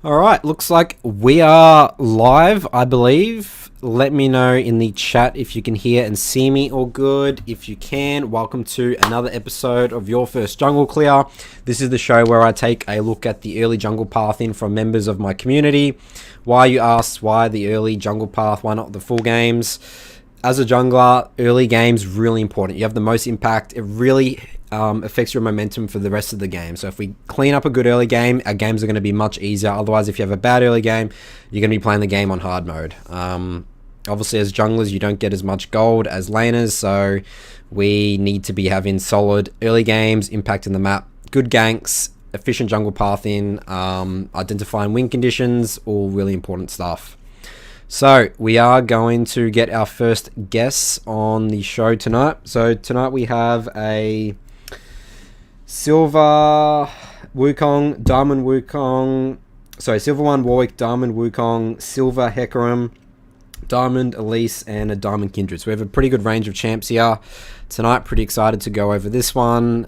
All right, looks like we are live, I believe. Let me know in the chat if you can hear and see me all good. If you can, welcome to another episode of Your First Jungle Clear. This is the show where I take a look at the early jungle pathing from members of my community. Why, you asked, why the early jungle path? Why not the full games? As a jungler, early game's really important. You have the most impact. It really affects your momentum for the rest of the game. So if we clean up a good early game, our games are going to be much easier. Otherwise, if you have a bad early game, you're going to be playing the game on hard mode. Obviously, as junglers, you don't get as much gold as laners, so we need to be having solid early games, impacting the map, good ganks, efficient jungle pathing, identifying win conditions, all really important stuff. So we are going to get our first guests on the show tonight. So tonight we have a Silver Wukong, Diamond Wukong, Silver 1 Warwick, Diamond Wukong, Silver Hecarim, Diamond Elise, and a Diamond Kindred. So we have a pretty good range of champs here tonight. Pretty excited to go over this one.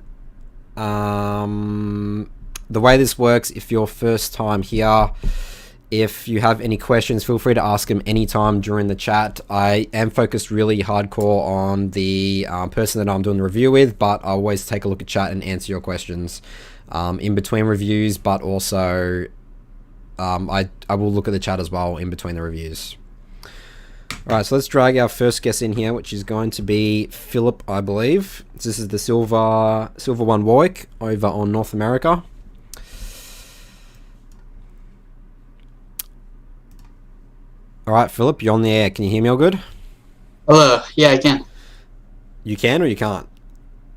The way this works, if you're first time here, if you have any questions, feel free to ask them anytime during the chat. I am focused really hardcore on the person that I'm doing the review with, but I always take a look at chat and answer your questions in between reviews, but also I will look at the chat as well in between the reviews. Alright, so let's drag our first guest in here, which is going to be Phillip, I believe. This is the Silver 1 Warwick over on North America. Alright, Phillip, you're on the air. Can you hear me all good? Hello. Yeah, I can. You can or you can't?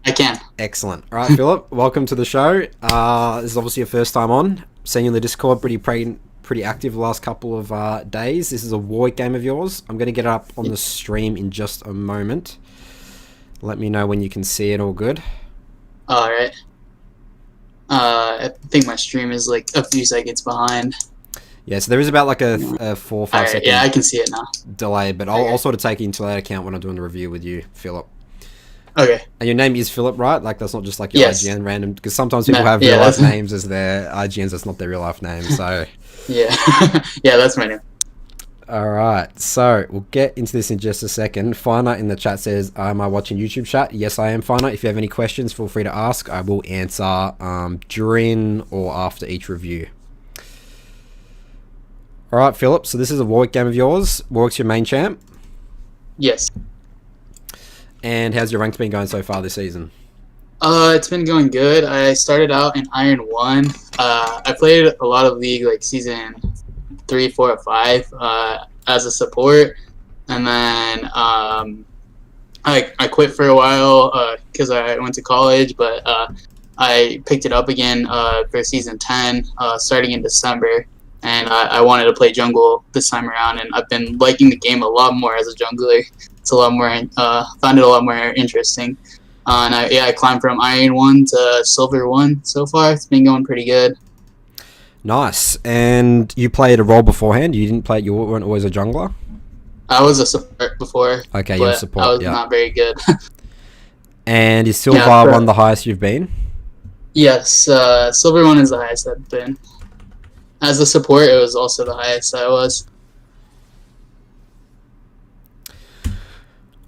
I can. Excellent. Alright, Phillip, welcome to the show. This is obviously your first time on. Seeing you in the Discord, pretty active the last couple of days. This is a Warwick game of yours. I'm going to get it up on the stream in just a moment. Let me know when you can see it all good. Alright. I think my stream is like a few seconds behind. Yeah, so there is about like a 4 or 5 Alright, second yeah, I can see it now. delay, but I'll sort of take it into that account when I'm doing the review with you, Phillip. Okay. And your name is Phillip, right? Like, that's not just like your Yes. IGN random, because sometimes people have real life names as their IGNs. That's not their real life name. So Yeah. Yeah, that's my name. all right, so we'll get into this in just a second. Finite in the chat says, am I watching YouTube chat? Yes, I am, Finite. If you have any questions, feel free to ask. I will answer during or after each review. All right, Phillip, so this is a Warwick game of yours. Warwick's your main champ. Yes. And how's your ranks been going so far this season? It's been going good. I started out in Iron 1. I played a lot of League, like Season 3, 4, or 5 as a support. And then I quit for a while because I went to college, but I picked it up again for Season 10 starting in December. And I wanted to play jungle this time around, and I've been liking the game a lot more as a jungler. It's a lot more, found it a lot more interesting. And I climbed from Iron 1 to Silver 1 so far. It's been going pretty good. Nice. And you played a role beforehand? You weren't always a jungler? I was a support before. Okay, you're a support, I was yeah. not very good. And is Silver 1 the highest you've been? Yes, Silver 1 is the highest I've been. As a support, it was also the highest I was.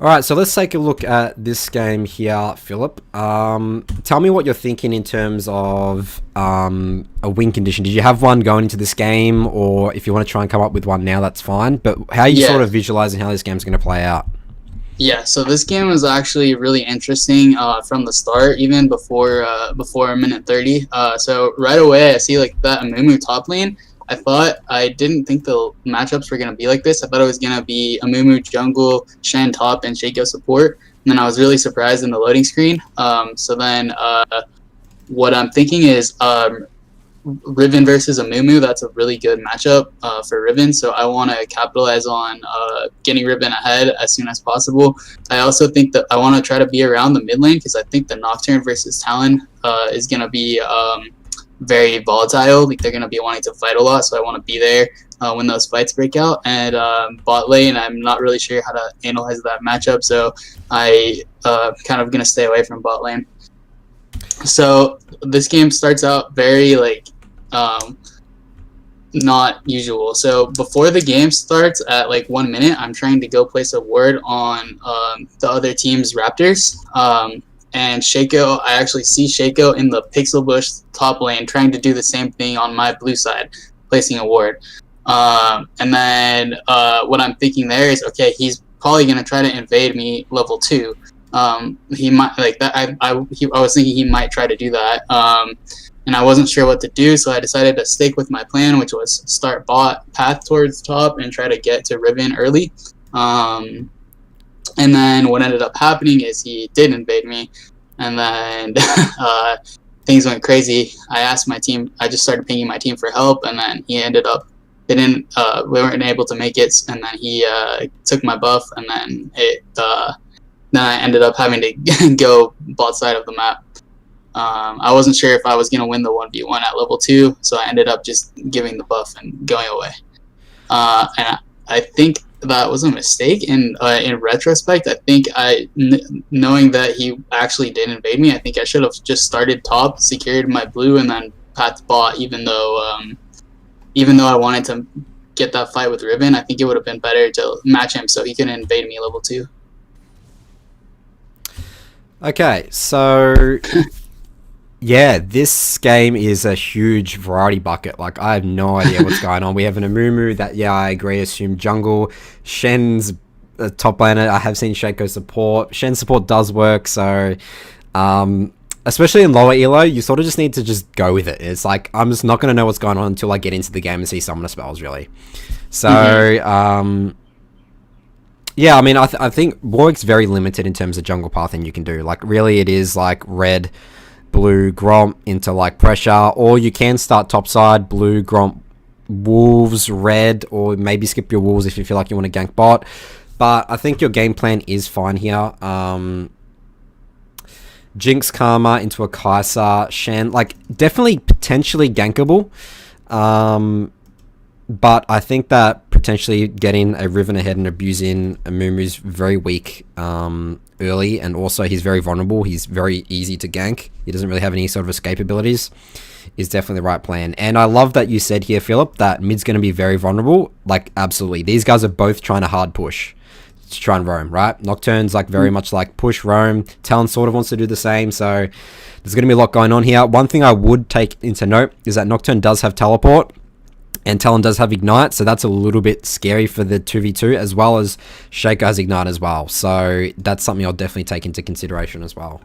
Alright, so let's take a look at this game here, Phillip. Tell me what you're thinking in terms of a win condition. Did you have one going into this game, or if you want to try and come up with one now, that's fine. But how are you sort of visualizing how this game's going to play out? Yeah, so this game was actually really interesting from the start, even before minute 30. So right away, I see like that Amumu top lane. I didn't think the matchups were going to be like this. I thought it was going to be Amumu jungle, Shen top, and Shaco support. And then I was really surprised in the loading screen. So then what I'm thinking is Riven versus Amumu. That's a really good matchup for Riven. So I want to capitalize on getting Riven ahead as soon as possible. I also think that I want to try to be around the mid lane because I think the Nocturne versus Talon is going to be very volatile. Like they're going to be wanting to fight a lot, so I want to be there when those fights break out. And bot lane, I'm not really sure how to analyze that matchup, so I kind of going to stay away from bot lane. So this game starts out very like not usual. So before the game starts at like 1 minute, I'm trying to go place a ward on the other team's Raptors. And Shaco, I actually see Shaco in the Pixel Bush top lane trying to do the same thing on my blue side, placing a ward. And then what I'm thinking there is, okay, he's probably gonna try to invade me level 2. He might like that. I was thinking he might try to do that. And I wasn't sure what to do, so I decided to stick with my plan, which was start bot, path towards top, and try to get to Riven early. And then what ended up happening is he did invade me, and then things went crazy. I asked my team, I just started pinging my team for help, and then he ended up, we weren't able to make it, and then he took my buff, and then then I ended up having to go bot side of the map. I wasn't sure if I was going to win the 1v1 at level 2, so I ended up just giving the buff and going away. And I think that was a mistake. In retrospect, I think knowing that he actually did invade me, I think I should have just started top, secured my blue, and then pathed bot, even though I wanted to get that fight with Riven. I think it would have been better to match him so he couldn't invade me level 2. Okay, so yeah, this game is a huge variety bucket. Like, I have no idea what's going on. We have an Amumu that, yeah, I agree, assume jungle. Shen's a top laner. I have seen Shaco support. Shen support does work, so especially in lower elo, you sort of just need to just go with it. It's like, I'm just not going to know what's going on until I get into the game and see summoner spells, really. So, yeah, I mean, I think Warwick's very limited in terms of jungle pathing you can do. Like, really, it is like red, blue, Gromp into like pressure, or you can start topside, blue, Gromp, wolves, red, or maybe skip your wolves if you feel like you want to gank bot. But I think your game plan is fine here. Jinx, Karma into a Kai'Sa, Shen, like definitely potentially gankable. But I think that potentially getting a Riven ahead and abusing Amumu's very weak early, and also he's very vulnerable. He's very easy to gank. He doesn't really have any sort of escape abilities. Is definitely the right plan. And I love that you said here, Phillip, that mid's going to be very vulnerable. Like, absolutely. These guys are both trying to hard push to try and roam, right? Nocturne's like very much like push, roam. Talon sort of wants to do the same. So there's going to be a lot going on here. One thing I would take into note is that Nocturne does have teleport, and Talon does have Ignite, so that's a little bit scary for the 2v2, as well as Shaco has Ignite as well. So that's something I'll definitely take into consideration as well.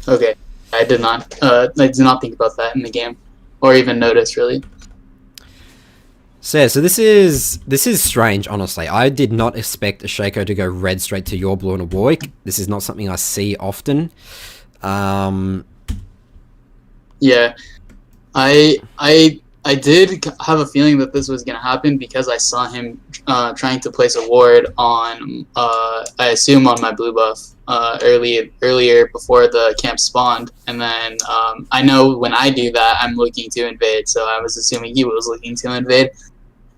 Okay, I did not think about that in the game, or even notice, really. So this is strange, honestly. I did not expect a Shaco to go red straight to your blue and a Warwick. This is not something I see often. Yeah, I did have a feeling that this was going to happen because I saw him trying to place a ward on, I assume on my blue buff earlier before the camp spawned. And then I know when I do that, I'm looking to invade. So I was assuming he was looking to invade.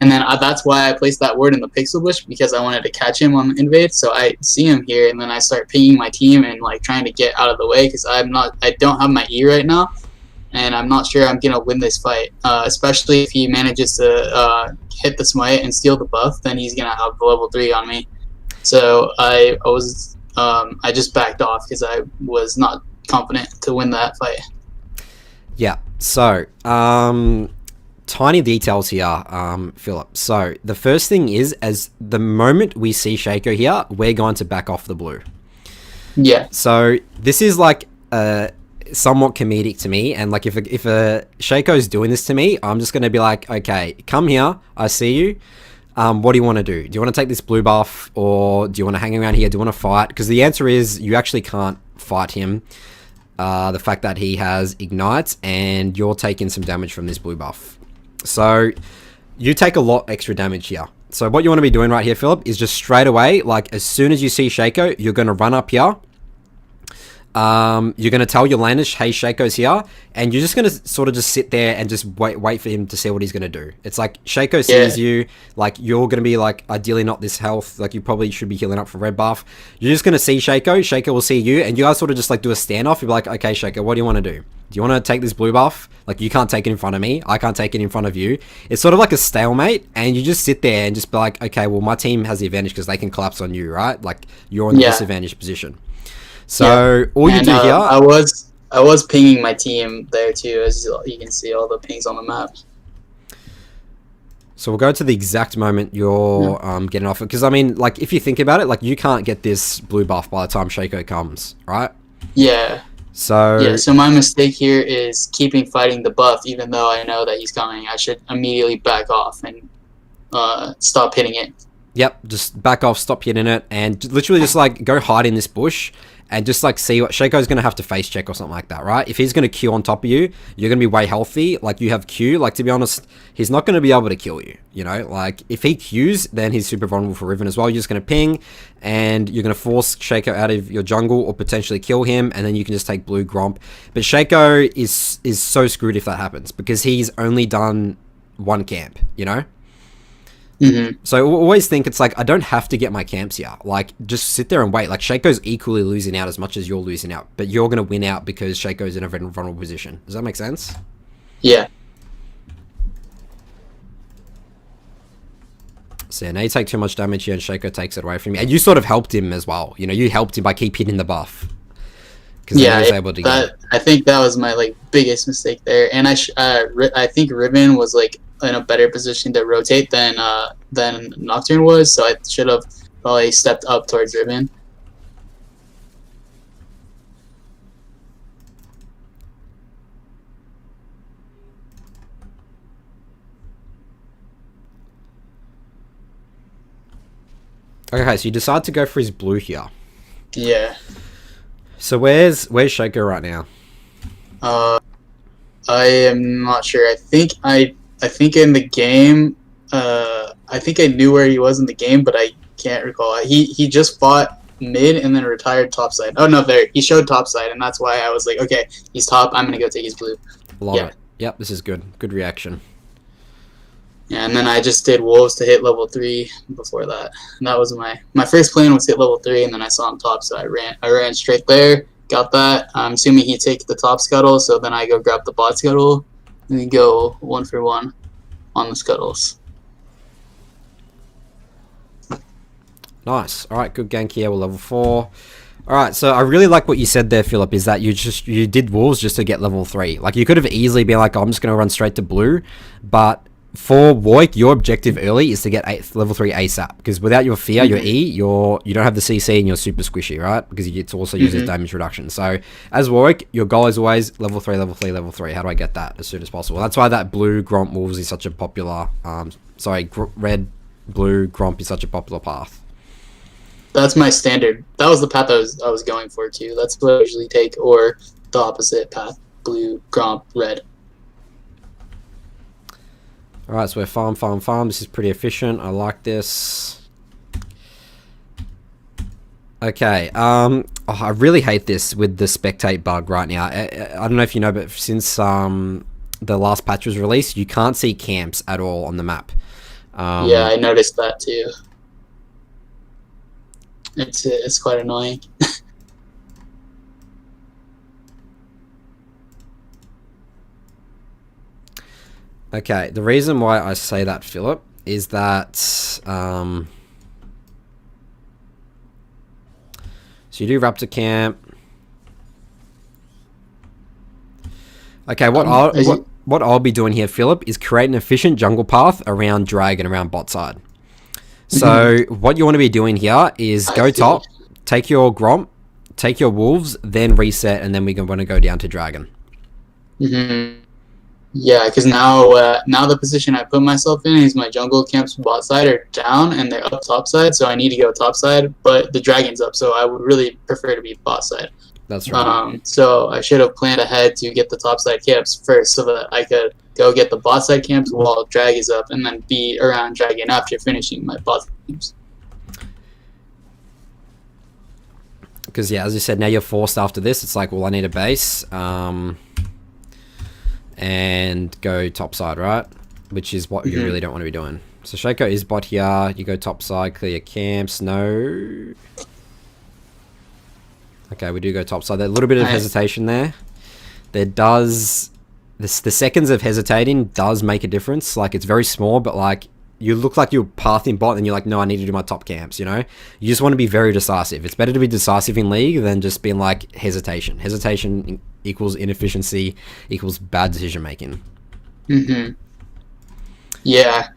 And then that's why I placed that ward in the pixel bush, because I wanted to catch him on the invade. So I see him here, and then I start pinging my team and like trying to get out of the way, because I don't have my E right now. And I'm not sure I'm going to win this fight, especially if he manages to hit the smite and steal the buff, then he's going to have the level 3 on me. So I just backed off because I was not confident to win that fight. Yeah, so tiny details here, Phillip. So the first thing is, as the moment we see Shaco here, we're going to back off the blue. Yeah. So this is like somewhat comedic to me, and like if a Shaco's doing this to me, I'm just going to be like, okay, come here, I see you. What do you want to do? Do you want to take this blue buff, or do you want to hang around here? Do you want to fight? Because the answer is you actually can't fight him. The fact that he has ignites and you're taking some damage from this blue buff. So you take a lot extra damage here. So what you want to be doing right here, Phillip, is just straight away, like as soon as you see Shaco, you're going to run up here. You're going to tell your laners, hey, Shaco's here, and you're just going to sort of just sit there and just wait for him to see what he's going to do. It's like Shaco sees you, like you're going to be like ideally not this health, like you probably should be healing up for red buff. You're just going to see Shaco will see you, and you guys sort of just like do a standoff. You'll be like, okay, Shaco, what do you want to do? Do you want to take this blue buff? Like, you can't take it in front of me. I can't take it in front of you. It's sort of like a stalemate, and you just sit there and just be like, okay, well, my team has the advantage because they can collapse on you, right? Like, you're in the disadvantaged position. So all you do here... I was pinging my team there too, as you can see all the pings on the map. So we'll go to the exact moment you're getting off it. Because, I mean, like, if you think about it, like, you can't get this blue buff by the time Shaco comes, right? Yeah. So my mistake here is keeping fighting the buff, even though I know that he's coming. I should immediately back off and stop hitting it. Yep, just back off, stop hitting it, and literally just, like, go hide in this bush and just, like, see what... Shaco's going to have to face check or something like that, right? If he's going to Q on top of you, you're going to be way healthy. Like, you have Q. Like, to be honest, he's not going to be able to kill you, you know? Like, if he Qs, then he's super vulnerable for Riven as well. You're just going to ping, and you're going to force Shaco out of your jungle or potentially kill him, and then you can just take blue Gromp. But Shaco is so screwed if that happens, because he's only done one camp, you know? So I always think it's like, I don't have to get my camps here. Like, just sit there and wait. Like, Shaco's equally losing out as much as you're losing out, but you're going to win out because Shaco's in a very vulnerable position. Does that make sense? Yeah. So yeah, now you take too much damage here and Shaco takes it away from you. And you sort of helped him as well. You know, you helped him by keep hitting the buff. Yeah, he was able to get it. I think that was my, like, biggest mistake there. And I think Riven was, like, in a better position to rotate than Nocturne was, so I should have probably stepped up towards Riven. Okay, so you decide to go for his blue here. Yeah. So where's Shaco right now? I am not sure. I think in the game, I think I knew where he was in the game, but I can't recall. He just fought mid and then retired topside. Oh no, there he showed topside, and that's why I was like, okay, he's top. I'm gonna go take his blue. Love it. Yep, this is good. Good reaction. Yeah, and then I just did wolves to hit level 3 before that. And that was my first plan was hit level 3, and then I saw him top, so I ran straight there, got that. I'm assuming he takes the top scuttle, so then I go grab the bot scuttle, and we go 1 for 1 on the scuttles. Nice. All right, good gank here. We're level 4. All right, so I really like what you said there, Phillip, is that you did wolves just to get level 3. Like, you could have easily been like, oh, I'm just going to run straight to blue, but for Warwick, your objective early is to get level 3 ASAP, because without your fear, your E, you don't have the CC and you're super squishy, right? Because you get to also use this damage reduction. So as Warwick, your goal is always level 3, level 3, level 3. How do I get that as soon as possible? That's why that blue Gromp wolves is such a popular, red, blue Gromp is such a popular path. That's my standard. That was the path I was going for too. That's what I usually take, or the opposite path: blue, Gromp, red. All right, so we're farm. This is pretty efficient. I like this. Okay. I really hate this with the spectate bug right now. I don't know if you know, but since the last patch was released, you can't see camps at all on the map. Yeah, I noticed that too. It's quite annoying. Okay, the reason why I say that, Phillip, is that so you do Raptor Camp. Okay, what I'll be doing here, Phillip, is create an efficient jungle path around Dragon, around bot side. So what you want to be doing here is go top, take your Gromp, take your wolves, then reset, and then we're going to go down to Dragon. Yeah, because now the position I put myself in is my jungle camps bot side are down and they're up top side, so I need to go top side, but the Dragon's up, so I would really prefer to be bot side. That's right. So I should have planned ahead to get the top side camps first so that I could go get the bot side camps while Drag is up and then be around Dragon after finishing my bot camps. Because, yeah, as you said, now you're forced after this. It's like, well, I need a base. And go top side, right? Which is what you really don't want to be doing. So Shaco is bot here. You go top side, clear your camps. No. Okay, we do go top side. There's a little bit of hesitation there. there does the seconds of hesitating does make a difference. Like, it's very small, but like, you look like you're pathing bot and you're like, no, I need to do my top camps, you know? You just want to be very decisive. It's better to be decisive in League than just being like hesitation. Hesitation equals inefficiency, equals bad decision making. Yeah.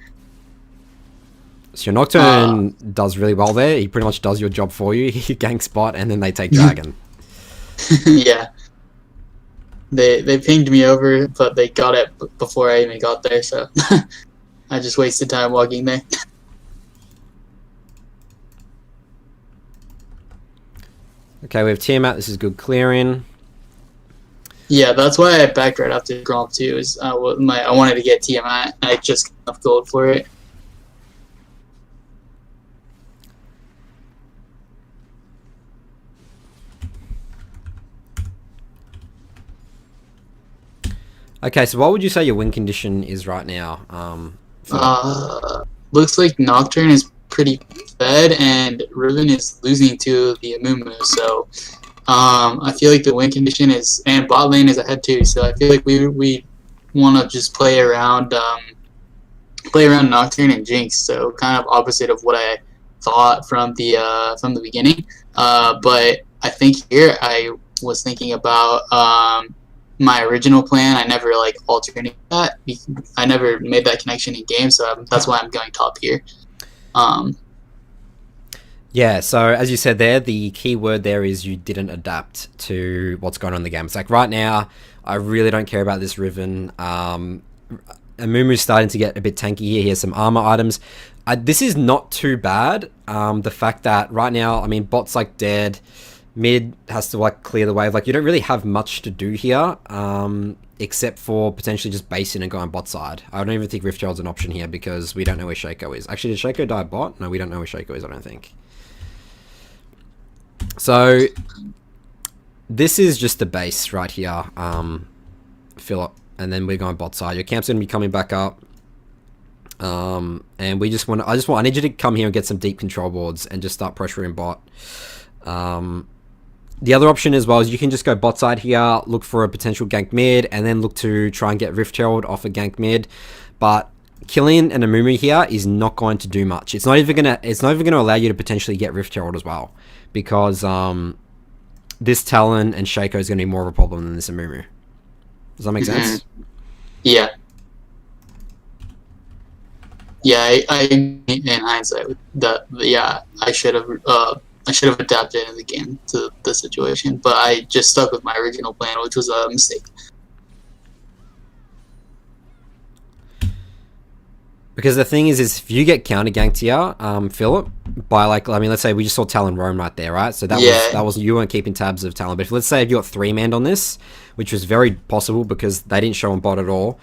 So your Nocturne does really well there. He pretty much does your job for you. He ganks bot and then they take Dragon. Yeah. They pinged me over, but they got it before I even got there, so I just wasted time walking there. Okay, we have Tiamat. This is good clearing. Yeah, that's why I backed right after Gromp too. Is I wanted to get Tiamat. I just got enough gold for it. Okay, so what would you say your win condition is right now? Looks like Nocturne is pretty fed, and Riven is losing to the Amumu. So, I feel like the win condition is, and bot lane is ahead too. So I feel like we want to just play around Nocturne and Jinx. So kind of opposite of what I thought from the beginning. But I think here I was thinking about my original plan. I never like alternated that. I never made that connection in game, so that's why I'm going top here. Yeah, so as you said there, the key word there is you didn't adapt to what's going on in the game. It's like right now, I really don't care about this Riven. Amumu's starting to get a bit tanky here. He has some armor items. This is not too bad. The fact that right now, I mean, bot's like dead. Mid has to like clear the wave. Like, you don't really have much to do here, except for potentially just basing and going bot side. I don't even think Riftchild's an option here because we don't know where Shaco is. Actually, did Shaco die bot? No, we don't know where Shaco is, I don't think. So this is just the base right here, Phillip, and then we're going bot side. Your camp's gonna be coming back up. And we just want I need you to come here and get some deep control boards and just start pressuring bot. The other option as well is you can just go bot side here, look for a potential gank mid, and then look to try and get Riftchild off a gank mid. But killing an Amumu here is not going to do much. It's not even gonna allow you to potentially get Riftchild as well, because this Talon and Shaco is gonna be more of a problem than this Amumu. Does that make sense? Yeah. Yeah, I in hindsight that I should have adapted in the game to the situation, but I just stuck with my original plan, which was a mistake. Because the thing is if you get counter ganked here, Phillip, by like, I mean, let's say we just saw Talon roam right there, right? So that was you weren't keeping tabs of Talon. But if, let's say if you got 3-manned on this, which was very possible because they didn't show on bot at all,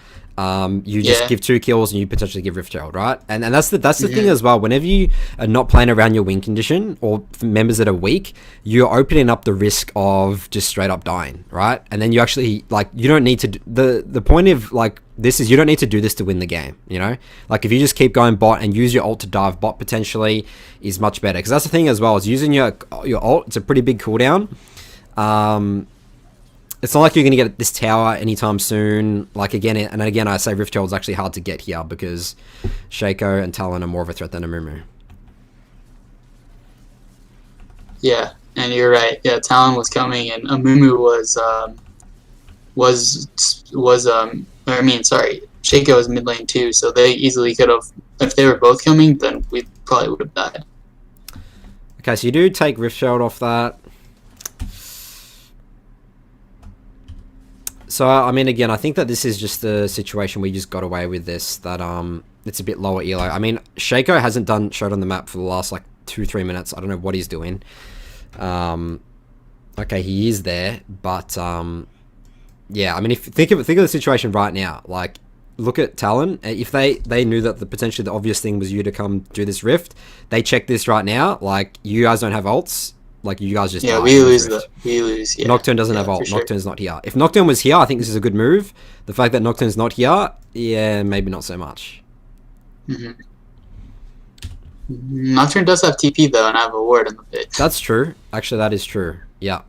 you just give 2 kills and you potentially give Riftchild, right? And that's the thing as well. Whenever you are not playing around your win condition or members that are weak, you're opening up the risk of just straight up dying, right? And then you actually, like, you don't need to the point of like this is you don't need to do this to win the game, you know? Like, if you just keep going bot and use your ult to dive bot potentially is much better, because that's the thing as well, is using your ult. It's a pretty big cooldown. It's not like you're going to get this tower anytime soon. Like, again, I say Riftchild is actually hard to get here because Shaco and Talon are more of a threat than Amumu. Yeah, and you're right. Yeah, Talon was coming, and Amumu Shaco was mid lane too, so they easily could have, if they were both coming, then we probably would have died. Okay, so you do take Riftchild off that. So, I mean, again, I think that this is just the situation we just got away with this, that it's a bit lower elo. I mean, Shaco hasn't showed on the map for the last, like, 2-3 minutes. I don't know what he's doing. Okay, he is there, but, yeah, I mean, if think of the situation right now. Like, look at Talon. If they knew that potentially the obvious thing was you to come do this rift, they check this right now. Like, you guys don't have ults. Like, you guys just we lose. Yeah. Nocturne doesn't have ult. Sure. Nocturne's not here. If Nocturne was here, I think this is a good move. The fact that Nocturne's not here, yeah, maybe not so much. Nocturne does have TP though, and I have a ward in the pit. That's true. Actually, that is true. Yeah.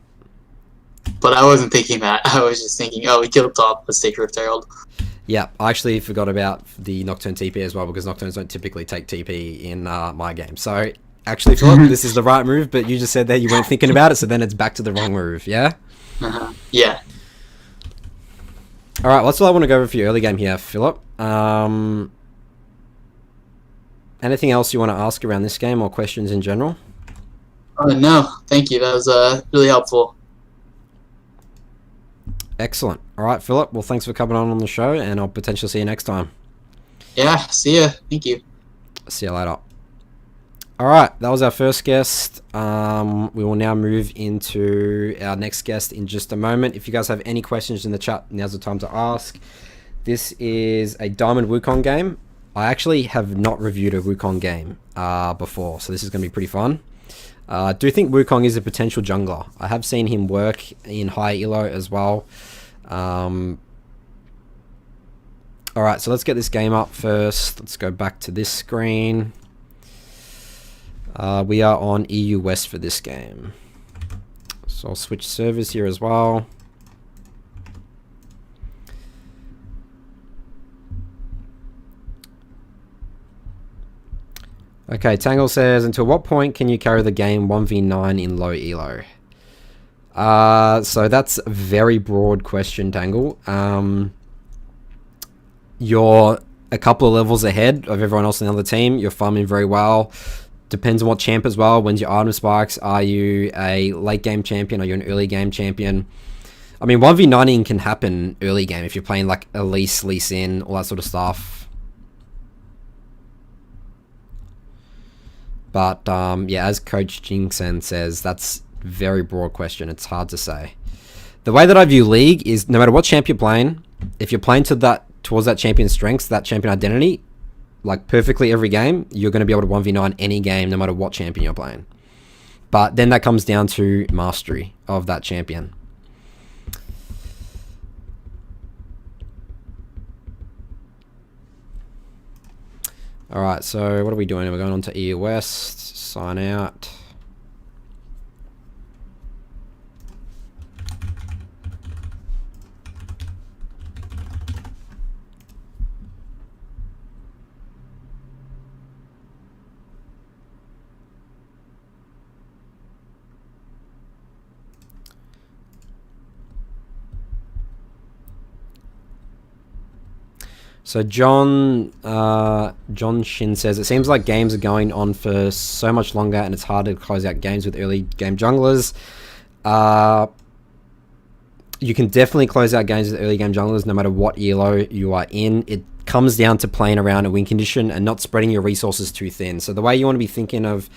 But I wasn't thinking that. I was just thinking, oh, we killed top. Let's take Rift Herald. Yeah, I actually forgot about the Nocturne TP as well, because Nocturnes don't typically take TP in my game. So, actually, Phillip, this is the right move, but you just said that you weren't thinking about it, so then it's back to the wrong move, yeah? Yeah. Alright, that's all I want to go over for your early game here, Phillip. Anything else you want to ask around this game, or questions in general? No, thank you. That was really helpful. Excellent. Alright, Phillip, well, thanks for coming on the show, and I'll potentially see you next time. Yeah, see ya. Thank you. See you later. Alright, that was our first guest. We will now move into our next guest in just a moment. If you guys have any questions in the chat, now's the time to ask. This is a Diamond Wukong game. I actually have not reviewed a Wukong game before, so this is going to be pretty fun. I do think Wukong is a potential jungler. I have seen him work in high elo as well. Alright, so let's get this game up first. Let's go back to this screen. We are on EU West for this game. So I'll switch servers here as well. Okay, Tangle says, until what point can you carry the game 1v9 in low elo? So that's a very broad question, Tangle. You're a couple of levels ahead of everyone else in the other team. You're farming very well. Depends on what champ as well. When's your item spikes? Are you a late game champion? Are you an early game champion? I mean, 1v9ing can happen early game if you're playing like Elise, Lee Sin, all that sort of stuff. But yeah, as Coach Jingsen says, that's a very broad question. It's hard to say. The way that I view League is no matter what champ you're playing, if you're playing towards that champion's strengths, that champion identity, like perfectly every game, you're going to be able to 1v9 any game no matter what champion you're playing. But then that comes down to mastery of that champion. Alright, so what are we doing? We're going on to EU West, sign out. So John Shin says, it seems like games are going on for so much longer and it's harder to close out games with early game junglers. You can definitely close out games with early game junglers no matter what elo you are in. It comes down to playing around a win condition and not spreading your resources too thin. So the way you want to be thinking of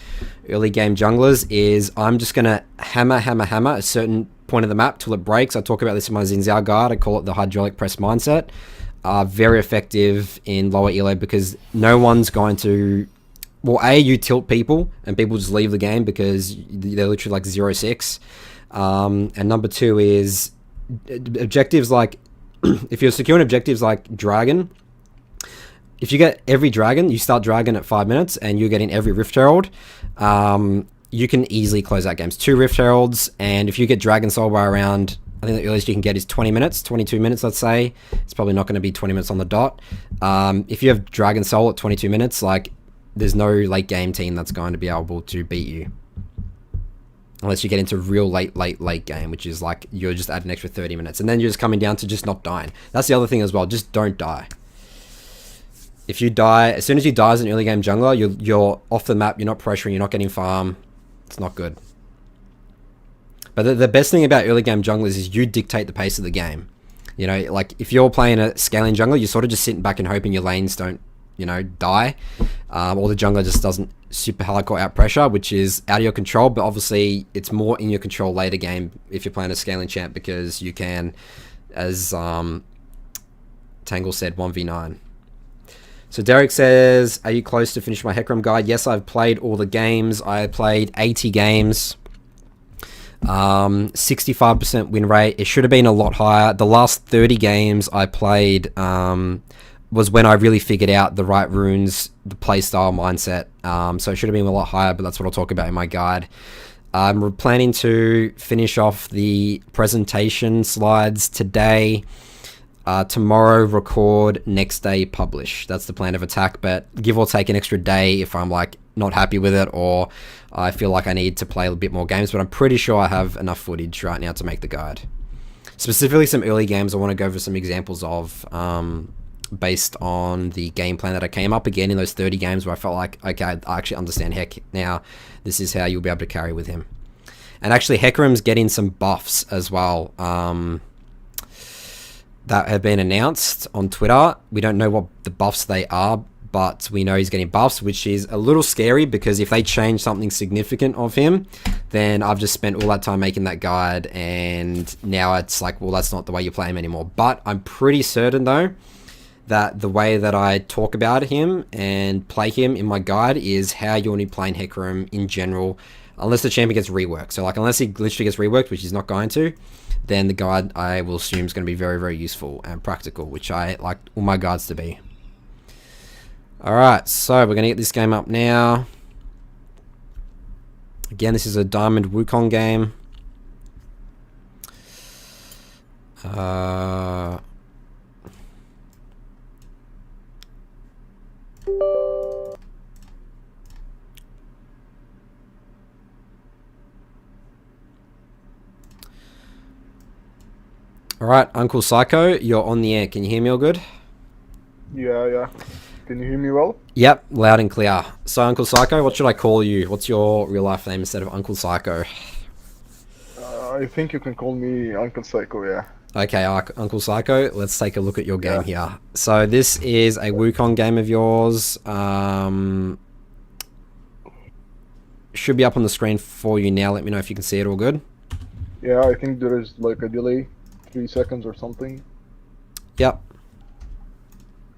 early game junglers is, I'm just going to hammer a certain point of the map till it breaks. I talk about this in my Xin guide. I call it the hydraulic press mindset. Very effective in lower elo because no one's going to... Well, A, you tilt people and people just leave the game because they're literally like 0-6. And number two is objectives like... if you're securing objectives like Dragon, if you get every Dragon, you start Dragon at 5 minutes and you're getting every Rift Herald, you can easily close out games. 2 Rift Heralds, and if you get Dragon Soul by around... I think the earliest you can get is 20 minutes, 22 minutes, let's say. It's probably not going to be 20 minutes on the dot. If you have Dragon Soul at 22 minutes, like, there's no late game team that's going to be able to beat you. Unless you get into real late game, which is like, you're just adding an extra 30 minutes. And then you're just coming down to just not dying. That's the other thing as well, just don't die. If you die, as soon as you die as an early game jungler, you're off the map, you're not pressuring, you're not getting farm. It's not good. But the best thing about early game junglers is you dictate the pace of the game. You know, like if you're playing a scaling jungler, you're sort of just sitting back and hoping your lanes don't, you know, die. Or the jungler just doesn't super hardcore out pressure, which is out of your control. But obviously it's more in your control later game if you're playing a scaling champ because you can, as Tangle said, 1v9. So Derek says, are you close to finish my Hecarim guide? Yes, I've played all the games. I played 80 games. 65% win rate. It should have been a lot higher. The last 30 games I played was when I really figured out the right runes, the playstyle mindset. So it should have been a lot higher, but that's what I'll talk about in my guide. I'm planning to finish off the presentation slides today. Tomorrow record, next day publish. That's the plan of attack, but give or take an extra day if I'm like not happy with it or I feel like I need to play a bit more games, but I'm pretty sure I have enough footage right now to make the guide. Specifically some early games I want to go over some examples of based on the game plan that I came up again in those 30 games where I felt like, okay, I actually understand Heck now. This is how you'll be able to carry with him. And actually Hecarim's getting some buffs as well. That have been announced on Twitter. We don't know what the buffs they are, but we know he's getting buffs, which is a little scary because if they change something significant of him, then I've just spent all that time making that guide and now it's like, well, that's not the way you play him anymore. But I'm pretty certain though that the way that I talk about him and play him in my guide is how you want to be playing Hecarim in general, unless the champion gets reworked. So like unless he literally gets reworked, which he's not going to, then the guide I will assume is going to be very, very useful and practical, which I like all my guides to be. Alright, so we're going to get this game up now. Again, this is a Diamond Wukong game. Alright, UnclePsycho, you're on the air. Can you hear me all good? Yeah. Can you hear me well? Yep, loud and clear. So, UnclePsycho, what should I call you? What's your real life name instead of UnclePsycho? I think you can call me UnclePsycho, yeah. Okay, UnclePsycho, let's take a look at your game here. So, this is a Wukong game of yours. Should be up on the screen for you now. Let me know if you can see it all good. Yeah, I think there is like a delay, 3 seconds or something. Yep.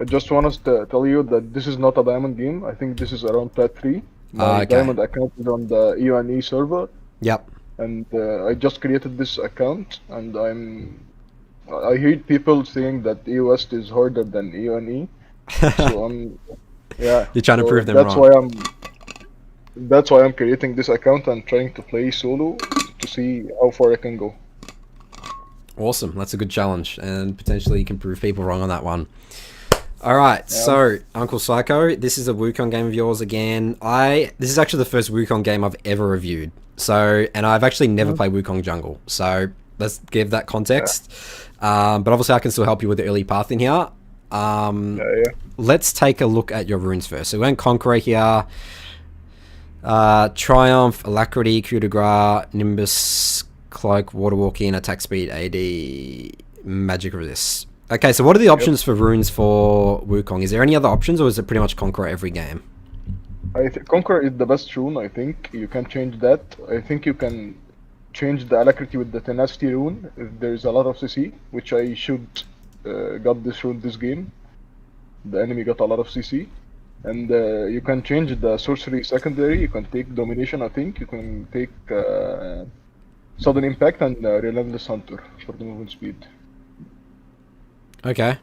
I just want to tell you that this is not a diamond game. I think this is around plat 3. My diamond account is on the UNE server. Yep. And I just created this account and I hear people saying that EOS is harder than UNE. So You're trying to prove them that's wrong. That's why I'm creating this account and trying to play solo to see how far I can go. Awesome, that's a good challenge, and potentially you can prove people wrong on that one. Alright, so, UnclePsycho, this is a Wukong game of yours again. This is actually the first Wukong game I've ever reviewed. So, and I've actually never played Wukong jungle. So, let's give that context. But obviously I can still help you with the early path in here. Let's take a look at your runes first. So, we're in Conqueror here. Triumph, Alacrity, Coup de Grace, Nimbus, Cloak, Water Walking, Attack Speed, AD, Magic Resist. Okay, so what are the options for runes for Wukong? Is there any other options, or is it pretty much Conqueror every game? Conqueror is the best rune, I think. You can change that. I think you can change the Alacrity with the Tenacity rune if there is a lot of CC, which I should got this rune this game. The enemy got a lot of CC. And you can change the Sorcery secondary. You can take Domination, I think. You can take Sudden Impact and Relentless Hunter for the movement speed. Okay.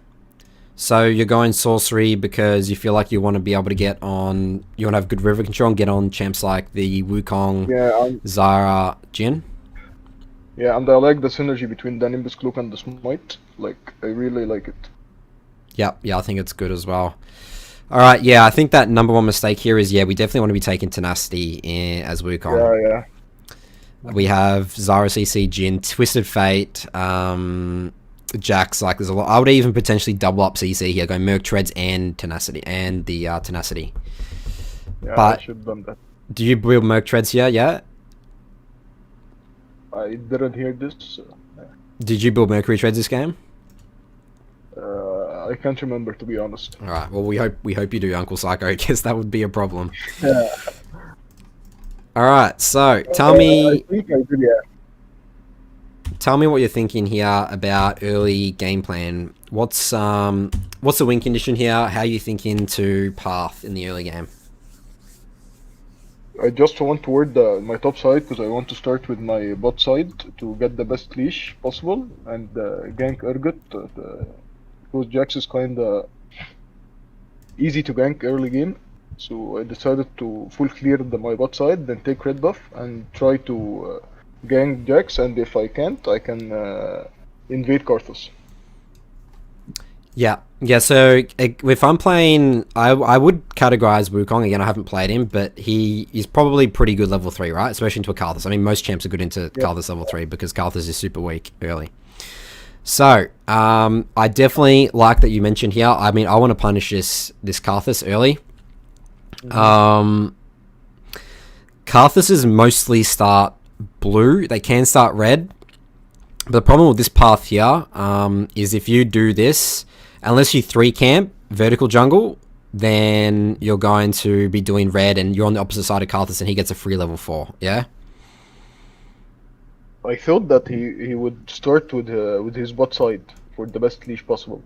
So you're going Sorcery because you feel like you want to be able to get on... You want to have good river control and get on champs like the Wukong, Zara, Jin? Yeah, and I like the synergy between the Nimbus Cloak and the Smite. Like, I really like it. Yeah, I think it's good as well. Alright, yeah, I think that number one mistake here is, we definitely want to be taking Tenacity as Wukong. Yeah. We have Zara CC, Jin, Twisted Fate, Jax, like there's a lot. I would even potentially double up CC here, go Merc Treads and Tenacity, and the Tenacity. Yeah, but I should have done that. Do you build Merc Treads here yet? I didn't hear this. Did you build Mercury Treads this game? I can't remember, to be honest. Alright, well we hope you do, UnclePsycho, because that would be a problem. Yeah. Alright, so tell me... I think I did, yeah. Tell me what you're thinking here about early game plan. What's the win condition here? How are you thinking to path in the early game? I just want toward my top side because I want to start with my bot side to get the best leash possible and gank Urgot. Because Jax is kinda easy to gank early game. So I decided to full clear my bot side, then take red buff and try to gank Jax, and if I can't, I can invade Karthus. Yeah. Yeah, so if I'm playing, I would categorize Wukong. Again, I haven't played him, but he is probably pretty good level 3, right? Especially into a Karthus. I mean, most champs are good into Karthus level 3 because Karthus is super weak early. So, I definitely like that you mentioned here. I mean, I want to punish this Karthus early. Karthuses mostly start blue. They can start red. But the problem with this path here is if you do this, unless you 3 camp vertical jungle, then you're going to be doing red and you're on the opposite side of Karthus and he gets a free level 4, yeah? I thought that he would start with his bot side for the best leash possible.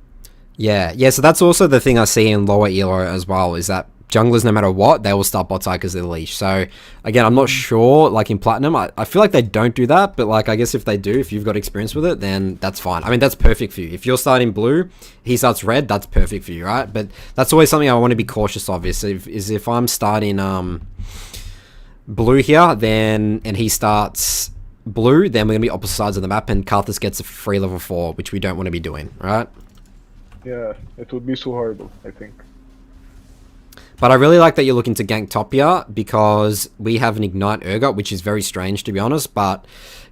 Yeah, so that's also the thing I see in lower elo as well, is that junglers, no matter what, they will start bot side because they're leash. So, again, I'm not sure, like in Platinum, I feel like they don't do that, but like I guess if they do, if you've got experience with it, then that's fine. I mean, that's perfect for you. If you're starting blue, he starts red, that's perfect for you, right? But that's always something I want to be cautious of, is if I'm starting blue here, then, and he starts blue, then we're going to be opposite sides of the map, and Karthus gets a free level 4, which we don't want to be doing, right? Yeah, it would be so horrible, I think. But I really like that you're looking to gank top here, because we have an Ignite Urgot, which is very strange, to be honest, but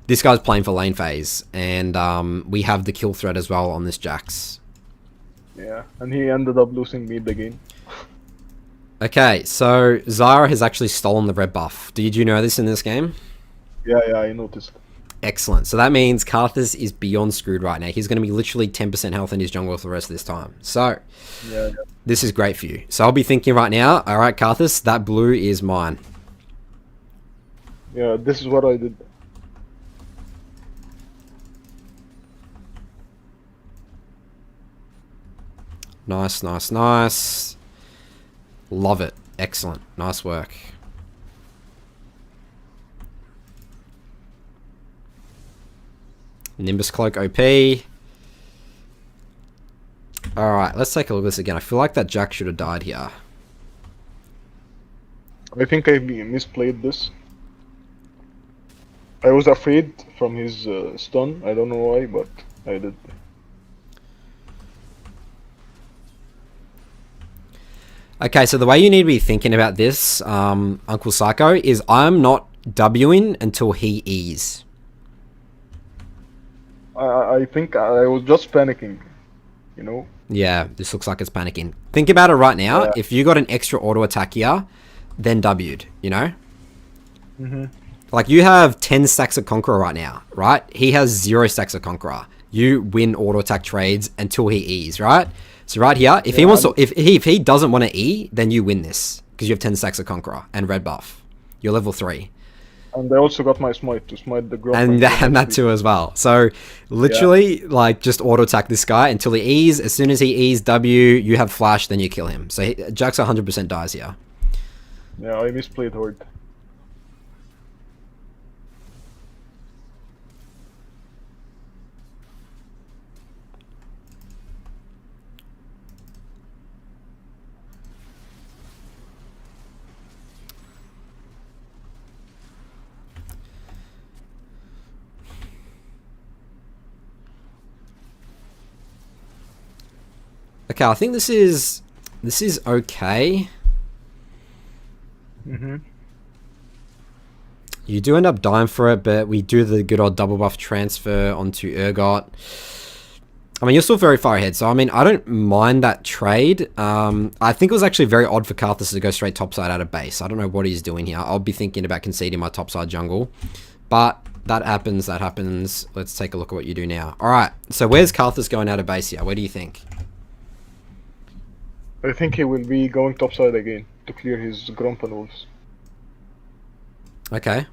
this guy's playing for lane phase, and we have the kill threat as well on this Jax. Yeah, and he ended up losing mid again. Okay, so Zyra has actually stolen the red buff. Did you know this in this game? Yeah, I noticed. Excellent. So that means Karthus is beyond screwed right now. He's going to be literally 10% health in his jungle for the rest of this time. So, this is great for you. So I'll be thinking right now, alright Karthus, that blue is mine. Yeah, this is what I did. Nice. Love it. Excellent. Nice work. Nimbus Cloak OP. Alright, let's take a look at this again. I feel like that Jack should have died here. I think I misplayed this. I was afraid from his stun. I don't know why, but I did. Okay, so the way you need to be thinking about this, UnclePsycho, is I'm not Wing until he E's. I think I was just panicking, you know? Yeah, this looks like it's panicking. Think about it right now. Yeah. If you got an extra auto attack here, then W'd, you know? Like, you have 10 stacks of Conqueror right now, right? He has 0 stacks of Conqueror. You win auto attack trades until he E's, right? So right here, if he wants to, if he doesn't want to E, then you win this because you have 10 stacks of Conqueror and red buff. You're level 3. And I also got my smite to smite the growth. And that too as well. So literally, like, just auto attack this guy until he E's. As soon as he E's W, you have flash, then you kill him. So Jax 100% dies here. Yeah, I misplayed hard. Okay, I think this is okay. You do end up dying for it, but we do the good old double buff transfer onto Urgot. I mean, you're still very far ahead, so I mean, I don't mind that trade. I think it was actually very odd for Karthus to go straight topside out of base. I don't know what he's doing here. I'll be thinking about conceding my topside jungle. But that happens. Let's take a look at what you do now. Alright, so where's Karthus going out of base here? Where do you think? I think he will be going topside again to clear his Grump and Wolves. Okay.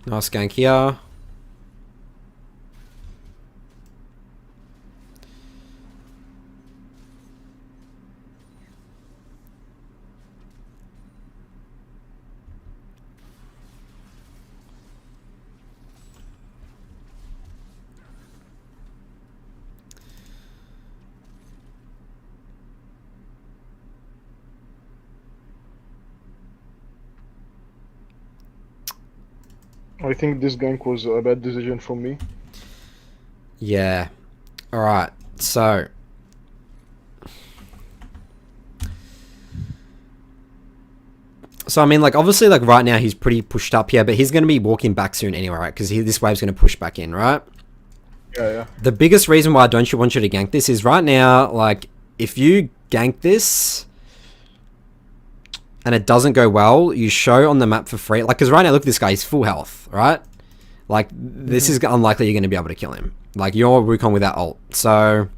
Nice gank here. I think this gank was a bad decision from me. Yeah. Alright, so... So, I mean, like, obviously, like, right now he's pretty pushed up here, but he's going to be walking back soon anyway, right? Because this wave's going to push back in, right? Yeah. The biggest reason why I don't want you to gank this is right now, like, if you gank this and it doesn't go well, you show on the map for free. Like, because right now, look at this guy, he's full health, right? Like, this is unlikely you're going to be able to kill him. Like, you're Wukong without ult. So...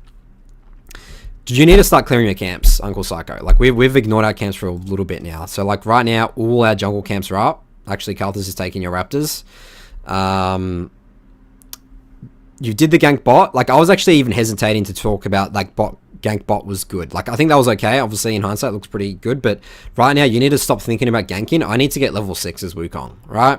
you need to start clearing your camps, UnclePsycho. Like, we've ignored our camps for a little bit now. So, like, right now, all our jungle camps are up. Actually, Karthus is taking your raptors. You did the gank bot. Like, I was actually even hesitating to talk about, like, gank bot was good. Like, I think that was okay. Obviously, in hindsight, it looks pretty good. But right now, you need to stop thinking about ganking. I need to get level 6 as Wukong, right?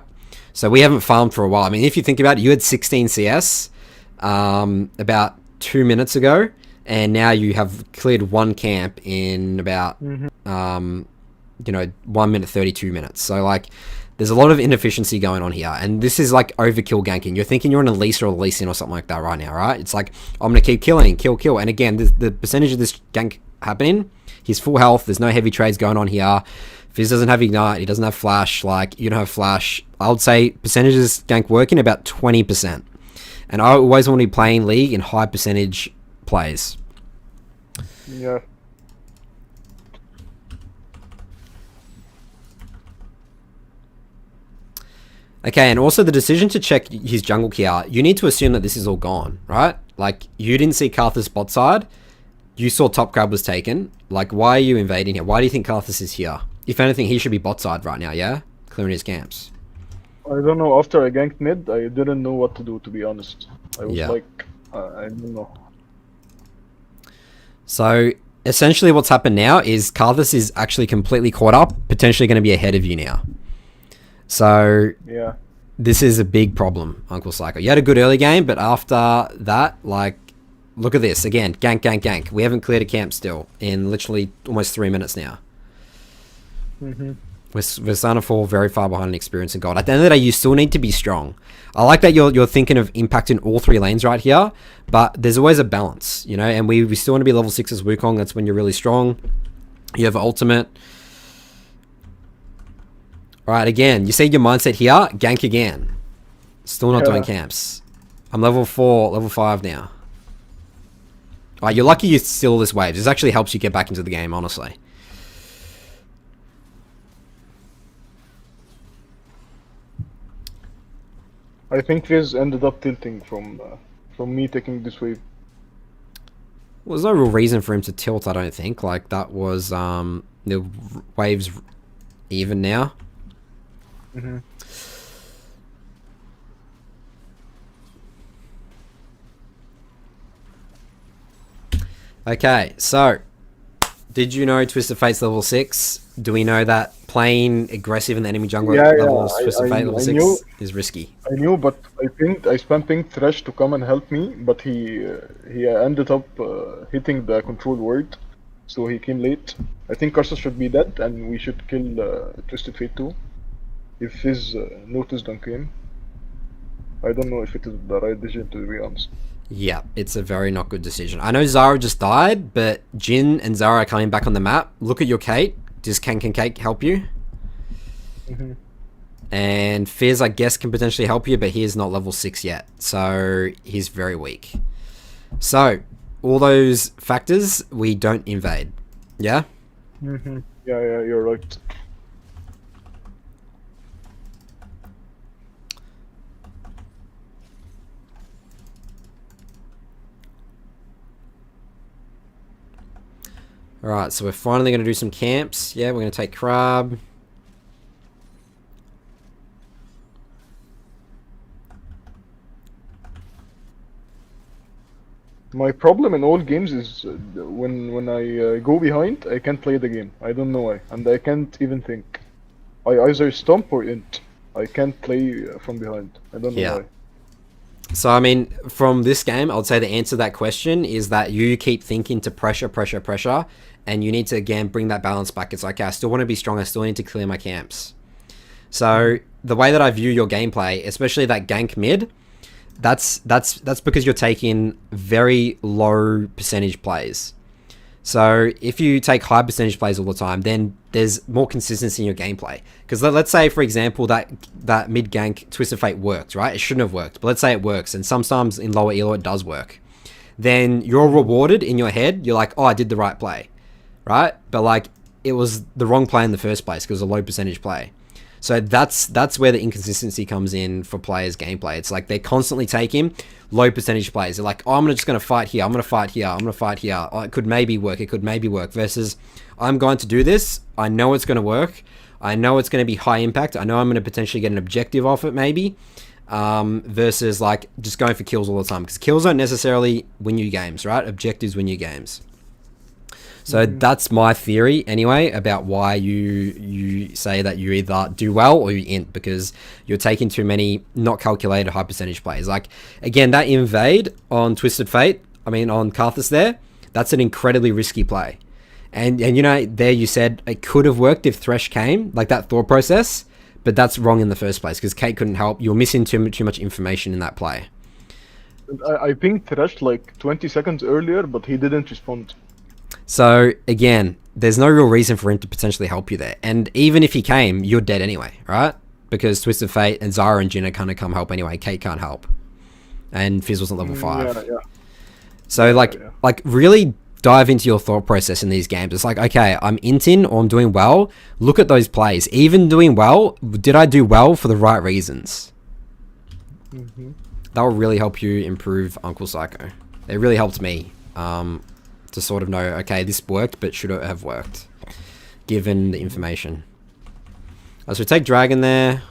So, we haven't farmed for a while. I mean, if you think about it, you had 16 CS about 2 minutes ago. And now you have cleared one camp in about, 1 minute 32 minutes. So, like, there's a lot of inefficiency going on here. And this is, like, overkill ganking. You're thinking you're an Elise or a Elise or something like that right now, right? It's like, I'm going to keep killing, kill. And again, the percentage of this gank happening, he's full health. There's no heavy trades going on here. Fizz doesn't have Ignite. He doesn't have Flash. Like, you don't have Flash. I would say percentages gank working about 20%. And I always want to be playing League in high percentage plays. Yeah. Okay, and also the decision to check his jungle here, you need to assume that this is all gone, right? Like, you didn't see Karthus bot side, you saw top grab was taken. Like, why are you invading here? Why do you think Karthus is here? If anything, he should be bot side right now, yeah? Clearing his camps. I don't know, after I ganked mid, I didn't know what to do, to be honest. I was Yeah. like, I don't know. So, essentially what's happened now is Karthus is actually completely caught up, potentially going to be ahead of you now. So, Yeah. this is a big problem, UnclePsycho. You had a good early game, but after that, like, look at this. Again, gank. We haven't cleared a camp still in literally almost 3 minutes now. We're starting to fall very far behind in experience and gold. At the end of the day, you still need to be strong. I like that you're thinking of impacting all 3 lanes right here, but there's always a balance, you know, and we still want to be level 6 as Wukong. That's when you're really strong. You have ultimate. Alright, again, you see your mindset here, gank again. Still not doing camps. I'm level 4, level 5 now. Alright, you're lucky you steal this wave. This actually helps you get back into the game, honestly. I think Fizz ended up tilting from me taking this wave. Well, there's no real reason for him to tilt, I don't think. Like, that was, the wave's even now. Okay, so did you know Twisted Fate's level 6? Do we know that playing aggressive in the enemy jungle levels Twisted Fate level 6 is risky? I knew, but I spammed ping Thresh to come and help me, but he ended up hitting the control word, so he came late. I think Karthus should be dead, and we should kill Twisted Fate too. If his noticed on game. I don't know if it is the right decision, to be honest. Yeah, it's a very not good decision. I know Zara just died, but Jin and Zara are coming back on the map. Look at your Kate. Does Can Kate help you? And Fizz, I guess, can potentially help you, but he is not level 6 yet. So, he's very weak. So, all those factors, we don't invade. Yeah? Yeah, you're right. Alright, so we're finally going to do some camps. Yeah, we're going to take Crab. My problem in all games is when I go behind, I can't play the game. I don't know why, and I can't even think. I either stomp or int. I can't play from behind. I don't know why. So, I mean, from this game, I would say the answer to that question is that you keep thinking to pressure, and you need to, again, bring that balance back. It's like, okay, I still want to be strong. I still need to clear my camps. So, the way that I view your gameplay, especially that gank mid, that's because you're taking very low percentage plays. So if you take high percentage plays all the time, then there's more consistency in your gameplay. Because let's say, for example, that mid gank Twisted Fate worked, right? It shouldn't have worked, but let's say it works, and sometimes in lower elo it does work. Then you're rewarded in your head. You're like, oh, I did the right play, right? But like, it was the wrong play in the first place because it was a low percentage play. So that's where the inconsistency comes in for players' gameplay. It's like they're constantly taking low percentage plays. They're like, oh, I'm just going to fight here. I'm going to fight here. I'm going to fight here. Oh, it could maybe work. It could maybe work. Versus, I'm going to do this. I know it's going to work. I know it's going to be high impact. I know I'm going to potentially get an objective off it maybe. Versus like just going for kills all the time. Because kills don't necessarily win you games, right? Objectives win you games. So that's my theory anyway about why you say that you either do well or you int, because you're taking too many not calculated high percentage plays. Like, again, that invade on Twisted Fate, on Karthus there, that's an incredibly risky play. And you know, there you said it could have worked if Thresh came, like that thought process, but that's wrong in the first place because Kate couldn't help. You're missing too much information in that play. I pinged Thresh like 20 seconds earlier, but he didn't respond. So, again, there's no real reason for him to potentially help you there. And even if he came, you're dead anyway, right? Because Twisted Fate and Zara and Jin are kind of come help anyway. Kate can't help. And Fizz wasn't level 5. Yeah. So, like really dive into your thought process in these games. It's like, okay, I'm inting or I'm doing well. Look at those plays. Even doing well, did I do well for the right reasons? That will really help you improve UnclePsycho. It really helped me. To sort of know, okay, this worked, but should it have worked, given the information. So we take Dragon there.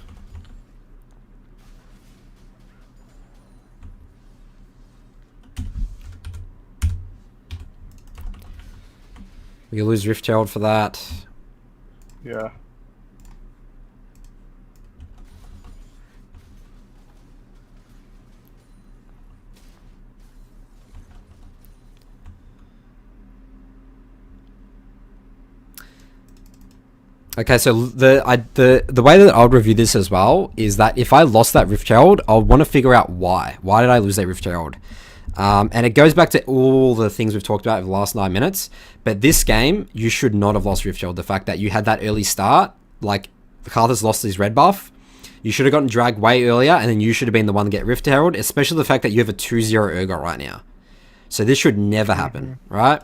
We lose Rift Herald for that. Yeah. Okay, so the way that I would review this as well is that if I lost that Rift Herald, I'll want to figure out why. Why did I lose that Rift Herald? And it goes back to all the things we've talked about over the last 9 minutes. But this game, you should not have lost Rift Herald. The fact that you had that early start, like Karthus lost his red buff, you should have gotten dragged way earlier, and then you should have been the one to get Rift Herald, especially the fact that you have a 2-0 Urgot right now. So this should never happen, right?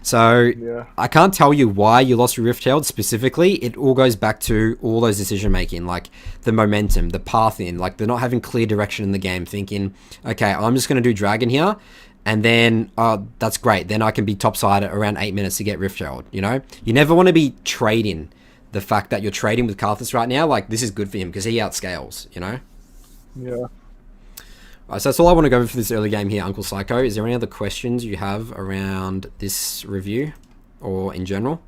So I can't tell you why you lost your Rift Herald specifically. It all goes back to all those decision making, like the momentum, the path in, like they're not having clear direction in the game, thinking, okay, I'm just going to do Dragon here, and then that's great. Then I can be topside at around 8 minutes to get Rift Herald, you know? You never want to be trading the fact that you're trading with Karthus right now. Like, this is good for him because he outscales, you know? Yeah. Alright, so that's all I want to go over for this early game here, UnclePsycho. Is there any other questions you have around this review or in general?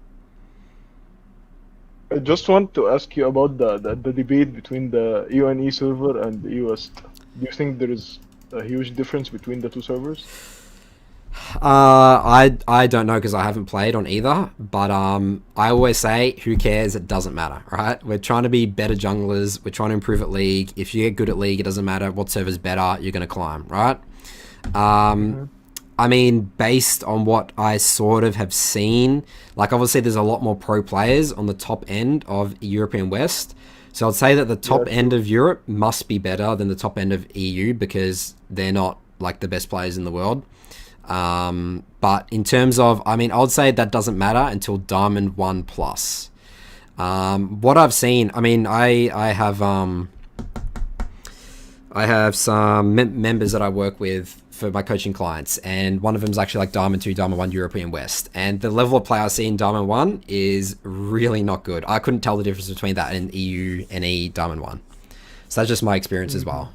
I just want to ask you about the debate between the UNE server and the US. Do you think there is a huge difference between the two servers? I don't know because I haven't played on either, but I always say, who cares? It doesn't matter, right? We're trying to be better junglers. We're trying to improve at League. If you get good at League, it doesn't matter what server's better. You're going to climb, right? I mean, based on what I sort of have seen, like obviously there's a lot more pro players on the top end of European West. So I'd say that the top end of Europe must be better than the top end of EU because they're not like the best players in the world. But in terms of, I mean, I would say that doesn't matter until Diamond 1 plus. What I've seen, I mean, I have some members that I work with for my coaching clients, and one of them is actually like Diamond 2, Diamond 1 European West, and the level of play I see in Diamond 1 is really not good. I couldn't tell the difference between that and EU, NE, Diamond 1. So that's just my experience as well.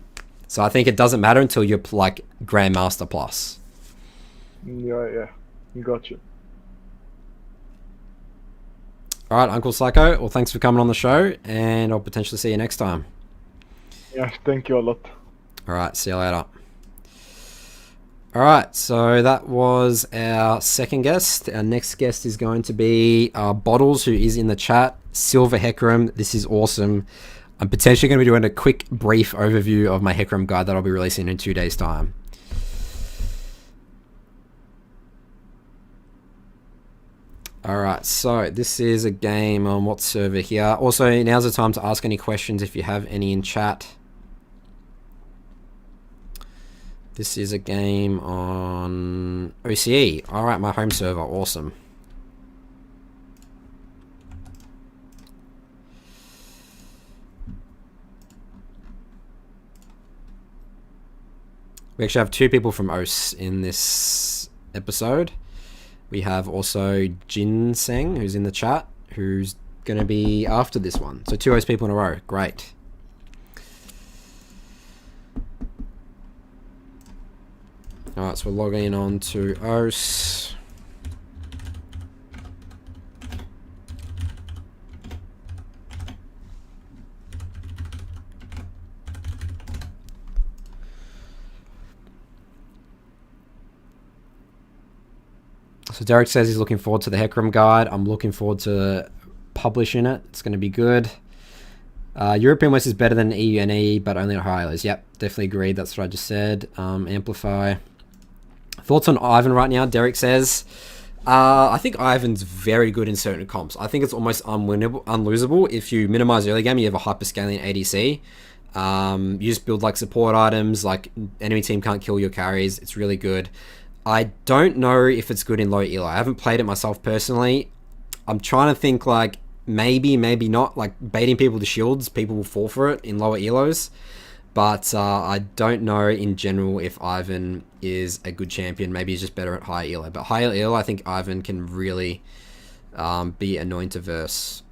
So I think it doesn't matter until you're like Grandmaster plus. Yeah, gotcha. All right, UnclePsycho. Well, thanks for coming on the show, and I'll potentially see you next time. Yeah, thank you a lot. All right, see you later. All right, so that was our second guest. Our next guest is going to be Bottles, who is in the chat. Silver Hecarim. This is awesome. I'm potentially going to be doing a quick, brief overview of my Hecarim guide that I'll be releasing in 2 days' time. Alright, so this is a game on what server here. Also, now's the time to ask any questions if you have any in chat. This is a game on OCE. Alright, my home server. Awesome. We actually have 2 people from OS in this episode. We have also Ginseng, who's in the chat, who's going to be after this one. So 2 OS people in a row. Great. Alright, so we're logging on to OS. So Derek says he's looking forward to the Hecarim guide. I'm looking forward to publishing it. It's going to be good. European West is better than EU and EE, but only at high elos. Yep, definitely agreed. That's what I just said. Amplify. Thoughts on Ivan right now? Derek says, I think Ivan's very good in certain comps. I think it's almost unlosable. If you minimize early game, you have a hyperscaling ADC. You just build like support items, like enemy team can't kill your carries. It's really good. I don't know if it's good in low elo. I haven't played it myself personally. I'm trying to think like maybe not. Like baiting people to shields, people will fall for it in lower elos. But I don't know in general if Ivan is a good champion. Maybe he's just better at higher elo. But higher elo, I think Ivan can really be annoying to verse.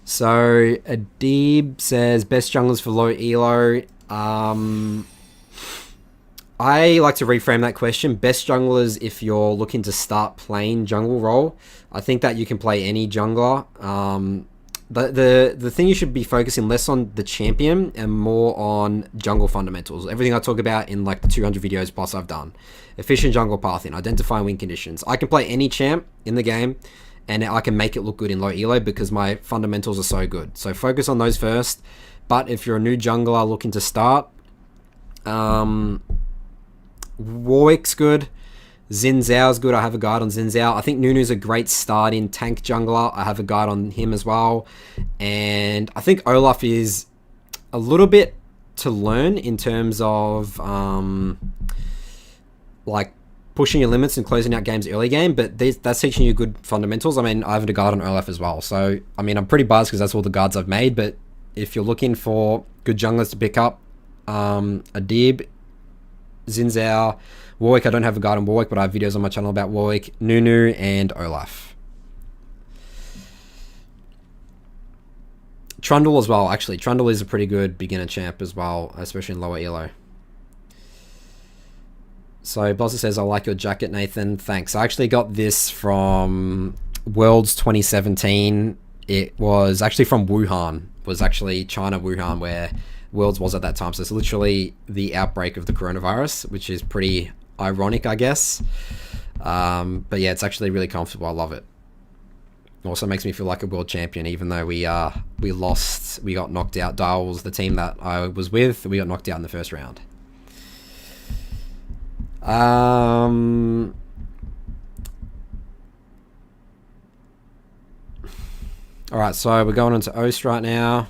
So Adib says best junglers for low elo. I like to reframe that question. Best junglers if you're looking to start playing jungle role. I think that you can play any jungler. The thing you should be focusing less on the champion and more on jungle fundamentals. Everything I talk about in like the 200 videos plus I've done. Efficient jungle pathing, identifying win conditions. I can play any champ in the game and I can make it look good in low elo because my fundamentals are so good. So focus on those first. But if you're a new jungler looking to start, Warwick's good. Xin Zhao's good. I have a guide on Xin Zhao. I think Nunu's a great start in tank jungler. I have a guide on him as well. And I think Olaf is a little bit to learn in terms of like pushing your limits and closing out games early game, but that's teaching you good fundamentals. I mean, I have a guide on Olaf as well. So, I mean, I'm pretty biased because that's all the guides I've made, but if you're looking for good junglers to pick up, Adib, Xin Zhao, Warwick. I don't have a guide on Warwick, but I have videos on my channel about Warwick, Nunu, and Olaf. Trundle as well, actually. Trundle is a pretty good beginner champ as well, especially in lower elo. So Blosser says, I like your jacket, Nathan. Thanks. I actually got this from Worlds 2017. It was actually from Wuhan. It was actually China, Wuhan, where Worlds was at that time. So it's literally the outbreak of the coronavirus, which is pretty ironic, I guess. But yeah, it's actually really comfortable. I love it. Also makes me feel like a world champion, even though we lost. We got knocked out. Dial was the team that I was with. We got knocked out in the first round. Alright, so we're going into Oast right now.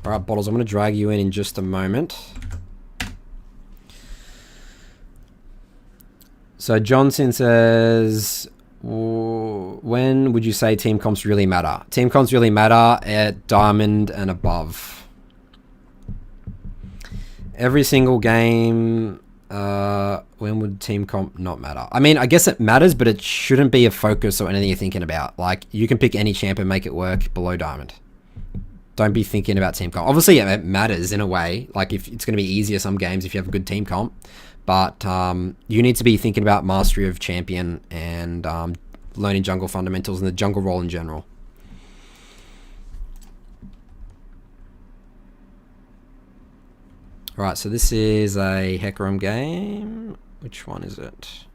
Alright, Bottles, I'm going to drag you in just a moment. So Johnson says, when would you say team comps really matter? Team comps really matter at Diamond and above. Every single game, when would team comp not matter? I mean, I guess it matters, but it shouldn't be a focus or anything you're thinking about. Like, you can pick any champ and make it work below Diamond. Don't be thinking about team comp. Obviously, it matters in a way. Like, if it's going to be easier some games if you have a good team comp. But you need to be thinking about mastery of champion and learning jungle fundamentals and the jungle role in general. Alright, so this is a Hecarim game. Which one is it?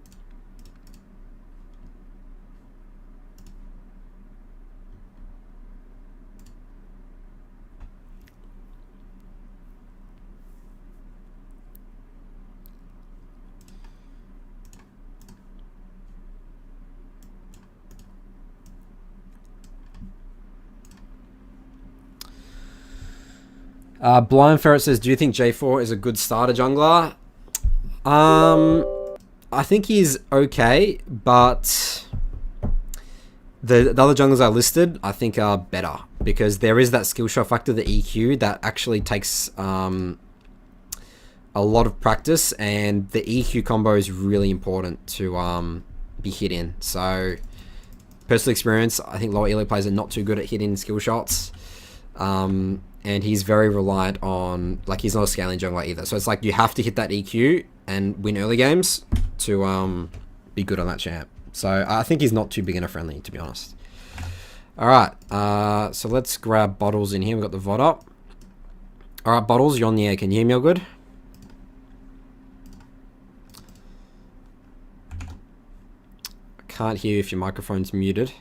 Blind Ferret says, do you think J4 is a good starter jungler? I think he's okay, but the other junglers I listed, I think are better, because there is that skill shot factor, the EQ, that actually takes a lot of practice, and the EQ combo is really important to be hit in. So, personal experience, I think lower elo players are not too good at hitting skill shots. And he's very reliant on, like, he's not a scaling jungler either. So it's like you have to hit that EQ and win early games to be good on that champ. So I think he's not too beginner friendly, to be honest. Alright, so let's grab Bottles in here. We've got the VOD up. Alright, Bottles, you're on the air. Can you hear me all good? I can't hear you if your microphone's muted.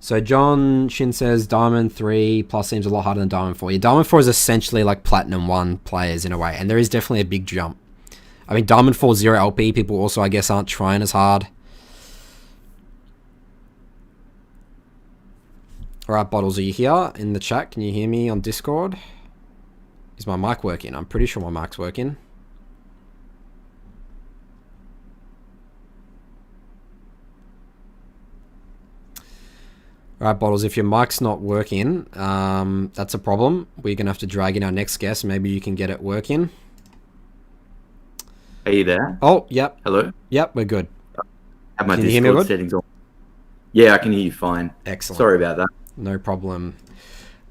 So John Shin says Diamond 3 plus seems a lot harder than Diamond 4. Yeah, Diamond 4 is essentially like Platinum 1 players in a way, and there is definitely a big jump. I mean, Diamond 4 0 LP, people also, I guess, aren't trying as hard. Alright, Bottles, are you here in the chat? Can you hear me on Discord? Is my mic working? I'm pretty sure my mic's working. Alright, Bottles, if your mic's not working, that's a problem. We're going to have to drag in our next guest. Maybe you can get it working. Are you there? Oh, yep. Hello? Yep, we're good. Have my Can you hear me Discord good? settings on. Yeah, I can hear you fine. Excellent. Sorry about that. No problem.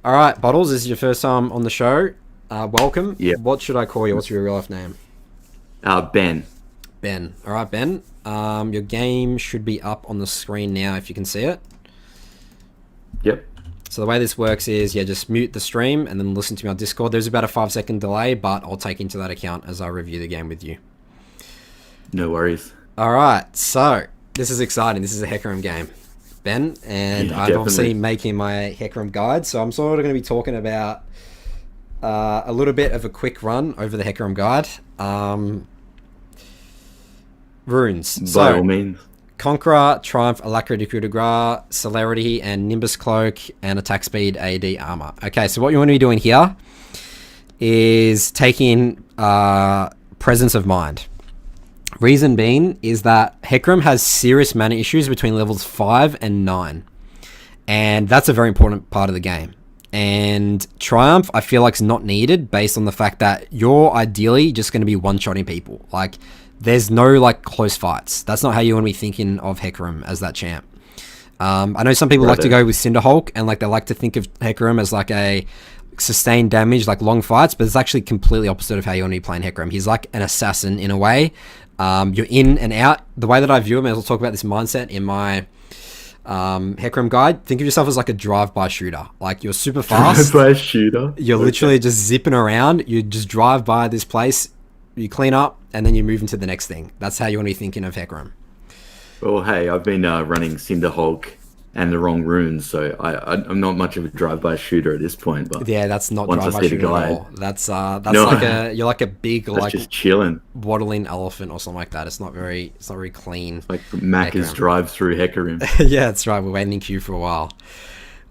Alright, Bottles, this is your first time on the show. Welcome. Yeah. What should I call you? What's your real life name? Ben. Ben. Alright, Ben. Your game should be up on the screen now if you can see it. Yep. So the way this works is, yeah, just mute the stream and then listen to me on Discord. There's about a 5-second delay, but I'll take into that account as I review the game with you. No worries. Alright, so this is exciting. This is a Hecarim game, Ben, and Yeah, I'm obviously definitely. making my Hecarim guide, so I'm sort of going to be talking about a little bit of a quick run over the Hecarim guide. Runes. By all means. Conqueror, Triumph, Alacrity, Coup de Grace, Celerity, and Nimbus Cloak, and Attack Speed, AD, Armor. Okay, so what you want to be doing here is taking Presence of Mind. Reason being is that Hecarim has serious mana issues between levels 5 and 9. And that's a very important part of the game. And Triumph, I feel like, is not needed based on the fact that you're ideally just going to be one-shotting people. Like, there's no, like, close fights. That's not how you want to be thinking of Hecarim as that champ. I know some people like to go with Cinderhulk, and, like, they like to think of Hecarim as, like, a sustained damage, like, long fights, but it's actually completely opposite of how you want to be playing Hecarim. He's like an assassin in a way. You're in and out. The way that I view him, and I'll talk about this mindset in my Hecarim guide, think of yourself as like a drive-by shooter. Like, you're super fast. Drive-by shooter. You're literally just zipping around. You just drive by this place, you clean up, and then you move into the next thing. That's how you want to be thinking of Hecarim. Well, hey, I've been running Cinderhulk and the wrong runes, so I'm not much of a drive-by shooter at this point. But Yeah, that's not once I drive-by see the shooter at guide, all. That's No. like you're like a big, that's like, just chilling. waddling elephant or something like that. It's not very clean. Like Macca's Hecarim. drive-through Hecarim. Yeah, that's right. We're waiting in queue for a while.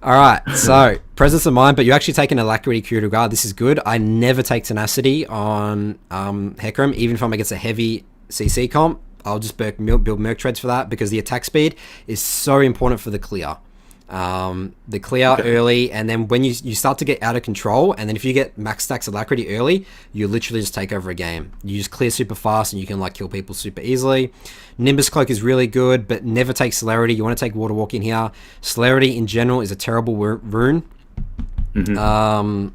All right, so Presence of Mind, but you actually take an Alacrity Coup de Grace. This is good. I never take Tenacity on Hecarim, even if I'm against a heavy CC comp. I'll just build Merc Treads for that, because the attack speed is so important for the clear. The clear early, and then when you start to get out of control, and then if you get max stacks Alacrity early, you literally just take over a game. You just clear super fast, and you can, like, kill people super easily. Nimbus Cloak is really good, but never take Celerity. You want to take Water Walk in here. Celerity in general is a terrible rune. Mm-hmm.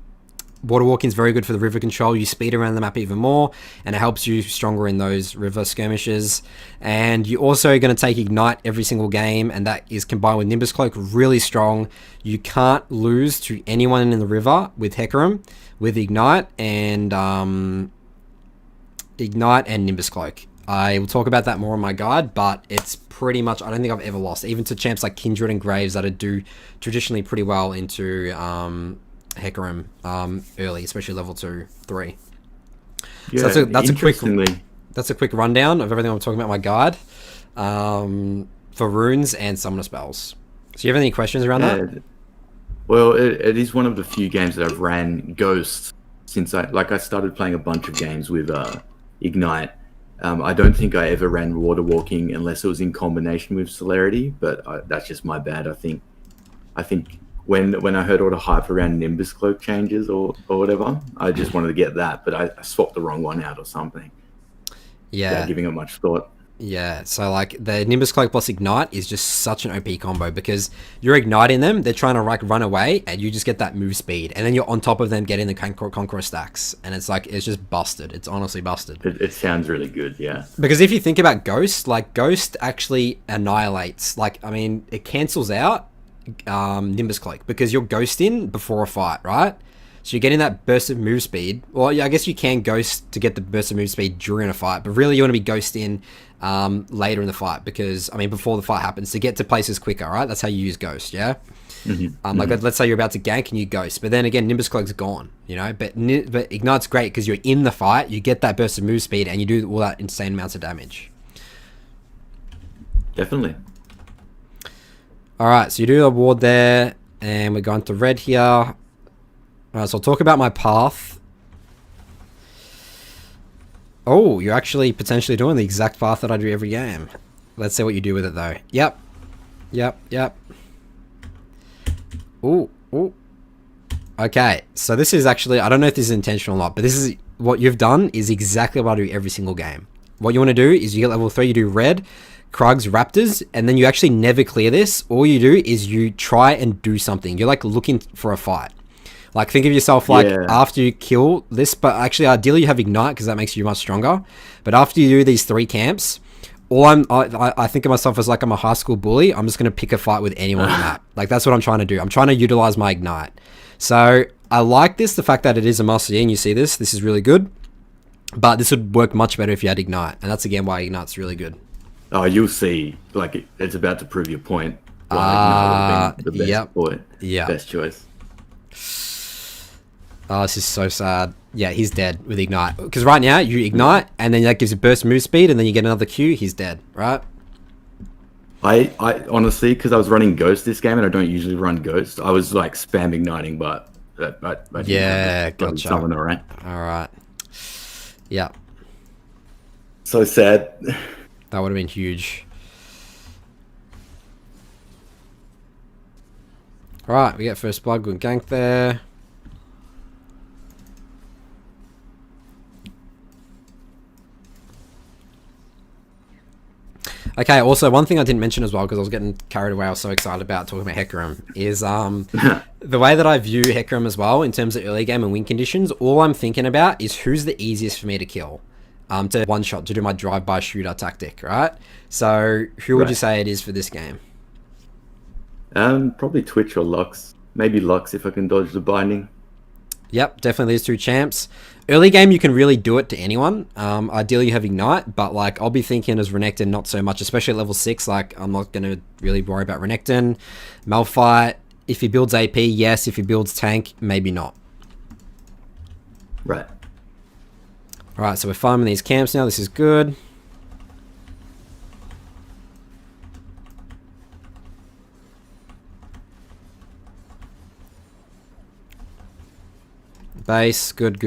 Water walking is very good for the river control. You speed around the map even more, and it helps you stronger in those river skirmishes. And you're also going to take Ignite every single game, and that is combined with Nimbus Cloak, really strong. You can't lose to anyone in the river with Hecarim, with Ignite and Nimbus Cloak. I will talk about that more in my guide, but it's pretty much, I don't think I've ever lost, even to champs like Kindred and Graves that do traditionally pretty well into Hecarim early, especially level 2, 3. Yeah, so that's a quick rundown of everything I'm talking about in my guide for runes and summoner spells. So you have any questions around that? Well, it is one of the few games that I've ran Ghost since I started playing a bunch of games with Ignite. I don't think I ever ran Water Walking unless it was in combination with Celerity, but that's just my bad. I think when I heard all the hype around Nimbus Cloak changes or whatever, I just wanted to get that, but I swapped the wrong one out or something. Yeah. Without giving it much thought. Yeah, so like the Nimbus Cloak plus Ignite is just such an OP combo because you're igniting them, they're trying to like run away, and you just get that move speed, and then you're on top of them getting the Conqueror stacks, and it's like, it's just busted. It's honestly busted. It sounds really good, yeah. Because if you think about Ghost, like Ghost actually annihilates, like, I mean, it cancels out Nimbus Cloak because you're ghosting before a fight, right? So you're getting that burst of move speed. Well, yeah, I guess you can ghost to get the burst of move speed during a fight, but really you want to be ghosting later in the fight because, I mean, before the fight happens to get to places quicker, right? That's how you use Ghost, yeah? Like, let's say you're about to gank and you Ghost, but then again, Nimbus Cloak's gone, you know? But Ignite's great because you're in the fight, you get that burst of move speed, and you do all that insane amounts of damage. Definitely. Alright, so you do the ward there, and we're going to red here. Alright, so I'll talk about my path. Oh, you're actually potentially doing the exact path that I do every game. Let's see what you do with it, though. Yep. Ooh. Okay, so this is actually, I don't know if this is intentional or not, but this is what you've done is exactly what I do every single game. What you want to do is you get level 3, you do red, Krugs, Raptors, and then you actually never clear this. All you do is you try and do something. You're like looking for a fight. Like, think of yourself like after you kill this, but actually ideally you have Ignite because that makes you much stronger. But after you do these 3 camps, I think of myself as like I'm a high school bully. I'm just going to pick a fight with anyone on the map. Like, that's what I'm trying to do. I'm trying to utilize my Ignite. So I like this, the fact that it is a must-see, and you see this. This is really good. But this would work much better if you had Ignite. And that's again why Ignite's really good. Oh, you'll see. Like, it's about to prove your point. Ignite would have been the best best choice. Oh, this is so sad. Yeah, he's dead with Ignite. Because right now, you Ignite, and then that gives you burst move speed, and then you get another Q, he's dead, right? I honestly, because I was running Ghost this game, and I don't usually run Ghost, I was like spam igniting, but I yeah, gotcha. Someone, alright. Alright. Yeah. So sad. That would have been huge. Alright, we get first blood, good gank there. Okay, also one thing I didn't mention as well, because I was getting carried away, I was so excited about talking about Hecarim, is the way that I view Hecarim as well in terms of early game and win conditions. All I'm thinking about is who's the easiest for me to kill, to one shot, to do my drive-by shooter tactic, right? So who would you say it is for this game? Probably Twitch or Lux. Maybe Lux if I can dodge the binding. Yep, definitely these 2 champs. Early game, you can really do it to anyone. Ideally, you have Ignite, but like I'll be thinking as Renekton, not so much, especially at level 6. Like, I'm not going to really worry about Renekton. Malphite, if he builds AP, yes. If he builds tank, maybe not. Right. Alright, so we're farming these camps now. This is good. Base, good.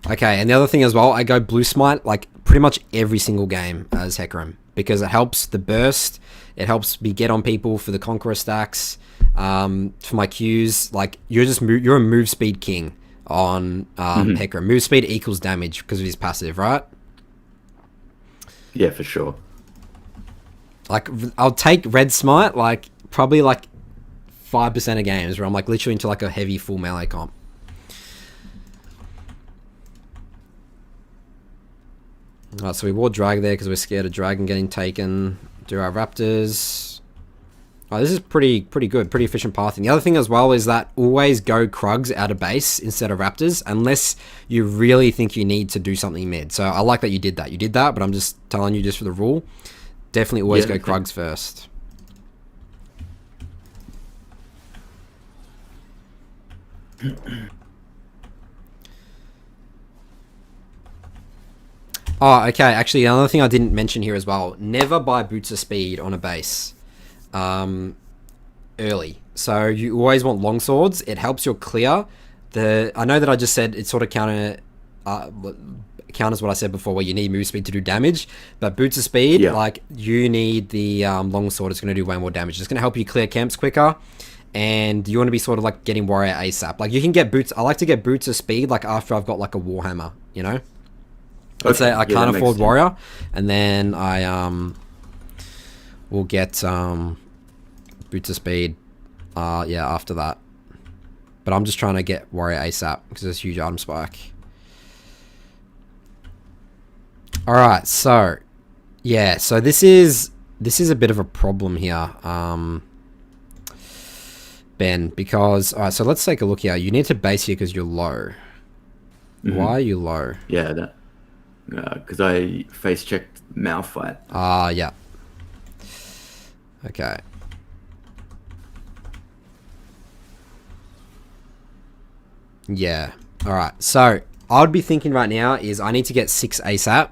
Okay, and the other thing as well, I go Blue Smite like pretty much every single game as Hecarim because it helps the burst, it helps me get on people for the Conqueror stacks, for my Qs. Like, you're a move speed king on Hecarim. Move speed equals damage because of his passive, right? Yeah, for sure. Like, I'll take Red Smite, like, probably like 5% of games where I'm like literally into like a heavy full melee comp. Alright, so we wore drag there because we're scared of dragon getting taken. Do our raptors. Oh, this is pretty good, pretty efficient pathing. The other thing as well is that always go Krugs out of base instead of raptors, unless you really think you need to do something mid. So I like that you did that. You did that, but I'm just telling you just for the rule. Definitely always go Krugs first. Oh, okay. Actually, another thing I didn't mention here as well. Never buy Boots of Speed on a base early. So you always want long swords. It helps your clear. I know that I just said it sort of counters what I said before, where you need move speed to do damage. But Boots of Speed, like you need the long sword. It's going to do way more damage. It's going to help you clear camps quicker. And you want to be sort of like getting warrior ASAP. Like you can get boots. I like to get Boots of Speed like after I've got like a Warhammer, you know? Let's say I can't afford warrior, and then I will get Boots of Speed after that. But I'm just trying to get warrior ASAP because there's a huge item spike. Alright, so yeah, so this is a bit of a problem here, Ben, because alright, so let's take a look here. You need to base here because you're low. Why are you low? Yeah, that because I face checked Malphite. Yeah. Okay. Yeah. Alright, so I would be thinking right now is I need to get 6 ASAP.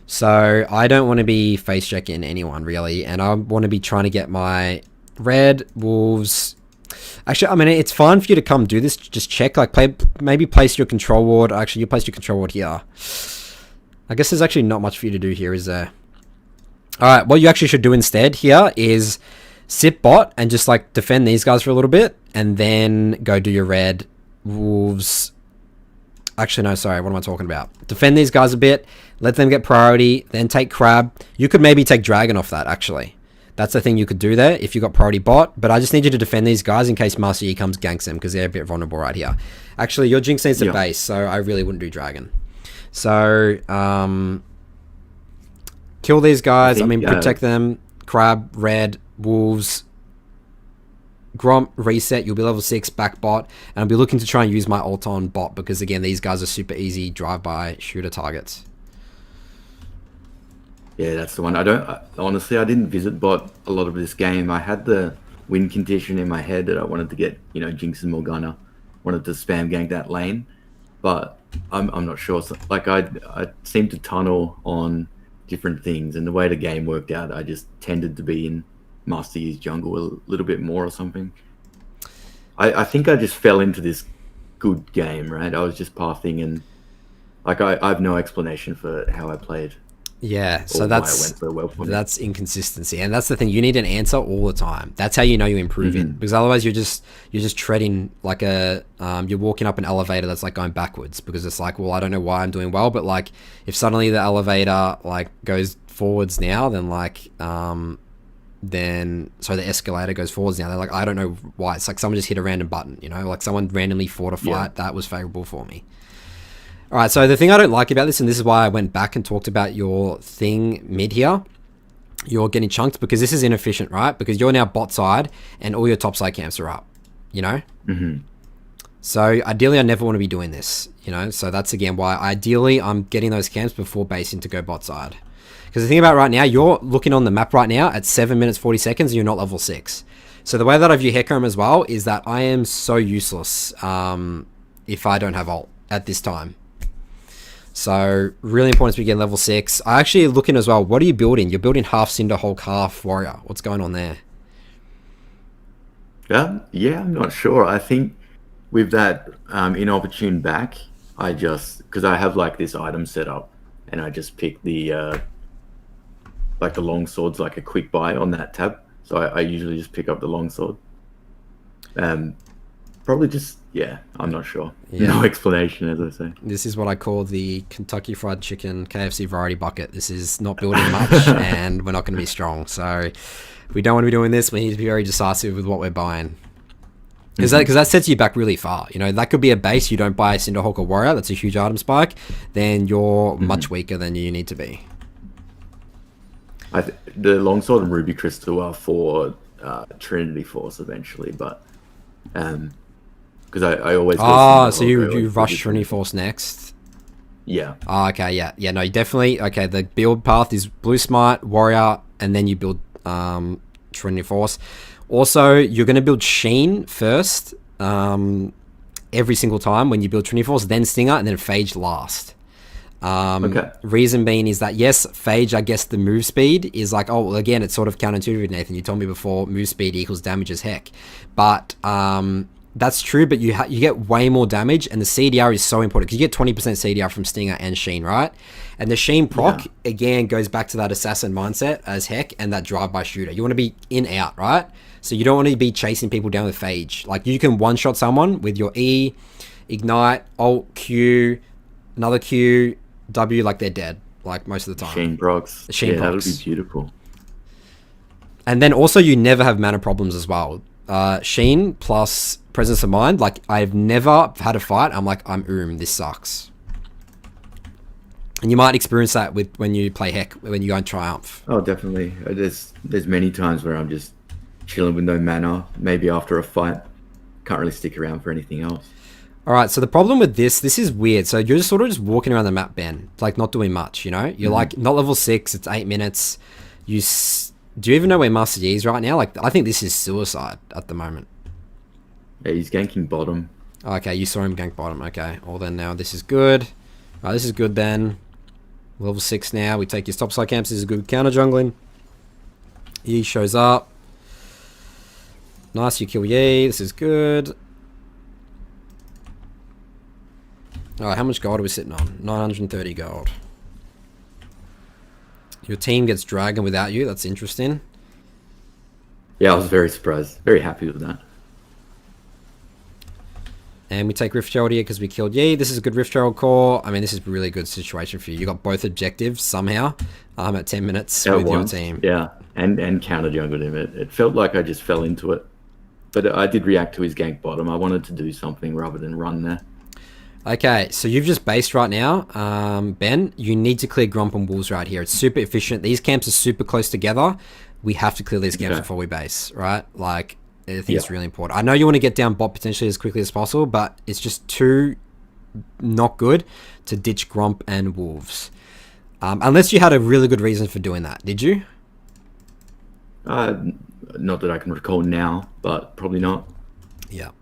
So I don't want to be face checking anyone really, and I want to be trying to get my red wolves. Actually, I mean, it's fine for you to come do this. Just check, like, maybe place your control ward. Actually, you place your control ward here. I guess there's actually not much for you to do here, is there? Alright, what you actually should do instead here is sit bot and just, like, defend these guys for a little bit, and then go do your red wolves. Actually, no, sorry, what am I talking about? Defend these guys a bit, let them get priority, then take crab. You could maybe take dragon off that, actually. That's the thing you could do there if you got priority bot, but I just need you to defend these guys in case Master Yi comes ganks them, because they're a bit vulnerable right here. Actually, your Jinx needs a base, so I really wouldn't do dragon. So, kill these guys, protect them, crab, red, wolves, Gromp, reset, you'll be level 6, back bot, and I'll be looking to try and use my ult on bot, because again, these guys are super easy drive-by shooter targets. Yeah, that's the one. Honestly, I didn't visit bot a lot of this game. I had the win condition in my head that I wanted to get, Jinx and Morgana. Wanted to spam gank that lane, but I'm not sure. So, like, I seemed to tunnel on different things, and the way the game worked out, I just tended to be in Master Yi's jungle a little bit more or something. I think I just fell into this good game, right? I was just pathing, and like I have no explanation for how I played. Yeah, so that's inconsistency, and that's the thing. You need an answer all the time. That's how you know you're improving, because otherwise you're just treading like a you're walking up an elevator that's like going backwards, because it's like, well, I don't know why I'm doing well, but like if suddenly the elevator like goes forwards now, then like the escalator goes forwards now. They're like, I don't know why. It's like someone just hit a random button, like someone randomly fought a fight that was favorable for me. All right, so the thing I don't like about this, and this is why I went back and talked about your thing mid here, you're getting chunked, because this is inefficient, right? Because you're now bot side and all your top side camps are up, So ideally, I never want to be doing this, So that's again why ideally I'm getting those camps before basing to go bot side. Because the thing about right now, you're looking on the map right now at 7 minutes 40 seconds and you're not level 6. So the way that I view Hecarim as well is that I am so useless if I don't have ult at this time. So really important to get level 6. I actually looking as well, what are you building? You're building half Cinder Hulk, half Warrior. What's going on there? Yeah, I'm not sure. I think with that inopportune back, because I have like this item set up, and I just pick the like the long swords, like a quick buy on that tab. So I usually just pick up the long sword. Probably just, I'm not sure. Yeah. No explanation, as I say. This is what I call the Kentucky Fried Chicken KFC variety bucket. This is not building much, and we're not going to be strong. So we don't want to be doing this. We need to be very decisive with what we're buying. Because that sets you back really far. You know, that could be a base. You don't buy a Cinderhawk or Warrior. That's a huge item spike. Then you're much weaker than you need to be. The Longsword and Ruby Crystal are for Trinity Force eventually, but because I always go so you rush Trinity Force next. Yeah. Oh, okay, yeah. No, you definitely. Okay, the build path is Blue Smite, Warrior, and then you build Trinity Force. Also, you're going to build Sheen first every single time when you build Trinity Force, then Stinger, and then Phage last. Okay. Reason being is that, yes, Phage, I guess the move speed is like, oh, well, again, it's sort of counterintuitive, Nathan. You told me before move speed equals damage as heck. But that's true, but you get way more damage, and the CDR is so important because you get 20% CDR from Stinger and Sheen, right? And the Sheen proc, again, goes back to that assassin mindset as heck and that drive-by shooter. You want to be in, out, right? So you don't want to be chasing people down with Phage. Like, you can one-shot someone with your E, Ignite, Alt, Q, another Q, W, like they're dead, like most of the time. Sheen procs. That would be beautiful. And then also you never have mana problems as well. Sheen plus Presence of Mind, like I've never had a fight, I'm like, this sucks. And you might experience that with when you play Heck, when you go in Triumph. Oh, definitely. There's many times where I'm just chilling with no mana, maybe after a fight. Can't really stick around for anything else. All right, so the problem with this is weird. So you're just sort of just walking around the map, Ben, like not doing much, you know? You're like, not level 6, it's 8 minutes. Do you even know where Master Yi is right now? Like, I think this is suicide at the moment. Yeah, he's ganking bottom. Okay, you saw him gank bottom. Okay, well then now this is good. All right, this is good then. Level 6 now. We take your stop side camps. This is good counter jungling. Yi shows up. Nice, you kill Yi. This is good. Alright, how much gold are we sitting on? 930 gold. Your team gets dragon without you. That's interesting. Yeah, I was very surprised. Very happy with that. And we take Rift Herald here because we killed Yi. This is a good Rift Herald core. I mean, this is a really good situation for you. You got both objectives somehow at 10 minutes with your team. Yeah, and counter jungled him. It felt like I just fell into it. But I did react to his gank bottom. I wanted to do something rather than run there. Okay, so you've just based right now, Ben. You need to clear Grump and Wolves right here. It's super efficient. These camps are super close together. We have to clear these camps before we base, right? Like, I think it's really important. I know you want to get down bot potentially as quickly as possible, but it's just too not good to ditch Grump and Wolves. Unless you had a really good reason for doing that. Did you? Not that I can recall now, but probably not. Yeah.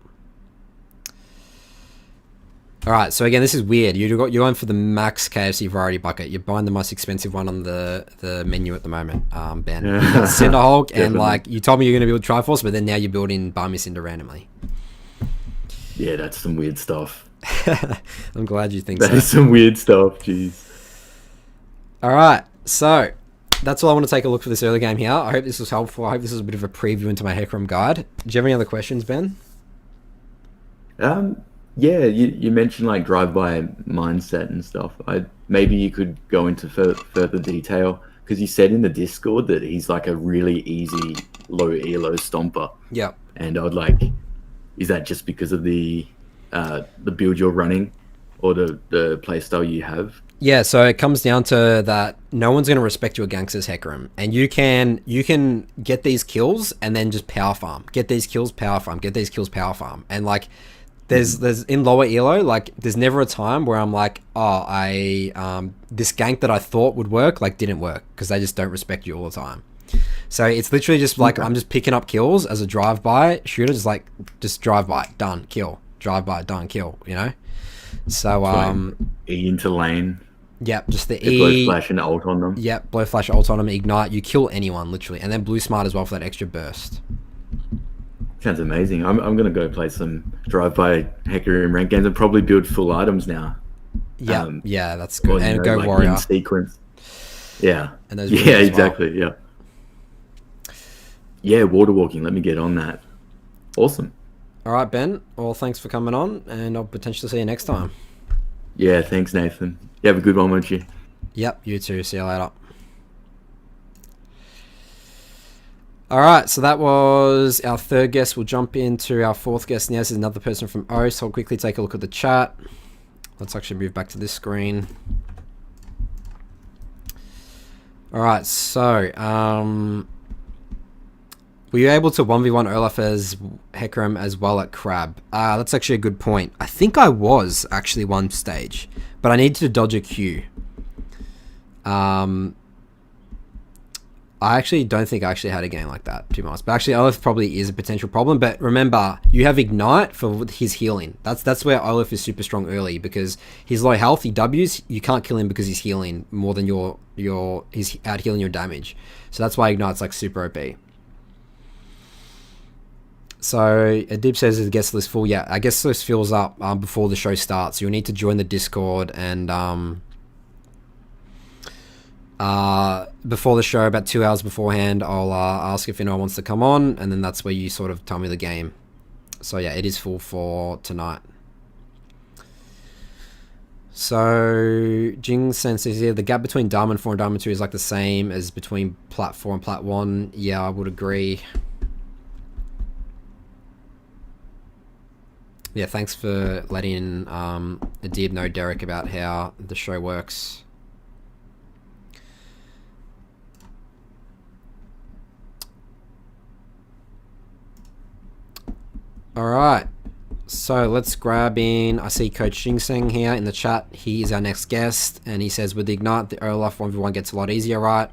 Alright, so again, this is weird. You're going for the max KFC variety bucket. You're buying the most expensive one on the menu at the moment, Ben. Cinderhawk, and like, you told me you're going to build Triforce, but then now you're building Barmy Cinder randomly. Yeah, that's some weird stuff. I'm glad you think so. That is some weird stuff, jeez. Alright, so that's all I want to take a look for this early game here. I hope this was helpful. I hope this was a bit of a preview into my Hecarim guide. Do you have any other questions, Ben? Yeah, you mentioned like drive-by mindset and stuff. Maybe you could go into further detail, because you said in the Discord that he's like a really easy low elo stomper. Yeah. And I would like, is that just because of the build you're running, or the playstyle you have? Yeah, so it comes down to that no one's going to respect your ganks as Hecarim. And you can get these kills and then just power farm. Get these kills, power farm. Get these kills, power farm. And like, there's in lower elo, like, there's never a time where I'm like, this gank that I thought would work, like, didn't work, because they just don't respect you all the time. So it's literally just like, I'm just picking up kills as a drive-by shooter, just drive-by, done, kill. Drive-by, done, kill, you know? So, E into lane. Yep, just the E. Blow flash and ult on them. Yep, blow flash, ult on them, ignite. You kill anyone, literally. And then blue smart as well for that extra burst. Sounds amazing. I'm going to go play some drive-by Hecarim rank games and probably build full items now. Yeah, yeah, that's good. And go like warrior. Sequence. Yeah. And those exactly, yeah. Yeah, water walking. Let me get on that. Awesome. All right, Ben. Well, thanks for coming on, and I'll potentially see you next time. Yeah, thanks, Nathan. You have a good one, won't you? Yep, you too. See you later. All right, so that was our third guest. We'll jump into our fourth guest now. This is another person from O, so I'll quickly take a look at the chat. Let's actually move back to this screen. All right, so were you able to 1v1 Olaf as Hecarim as well at Crab? That's actually a good point. I think I was actually one stage, but I needed to dodge a Q. I actually don't think I actually had a game like that, to be honest. But actually, Olaf probably is a potential problem. But remember, you have Ignite for his healing. That's where Olaf is super strong early, because he's low health, he Ws, you can't kill him because he's healing more than he's out healing your damage. So that's why Ignite's like super OP. So Adib says the guest list full. Yeah, I guess this fills up before the show starts. You'll need to join the Discord and before the show, about 2 hours beforehand, I'll ask if anyone wants to come on, and then that's where you sort of tell me the game. So yeah, it is full for tonight. So Jing Sen says here, the gap between Diamond 4 and Diamond 2 is like the same as between Plat 4 and Plat 1. Yeah, I would agree. Yeah, thanks for letting Adib know, Derek, about how the show works. Alright, so let's grab in, I see Coach Jingseng here in the chat. He is our next guest, and he says, with the Ignite, the Olaf 1v1 gets a lot easier, right?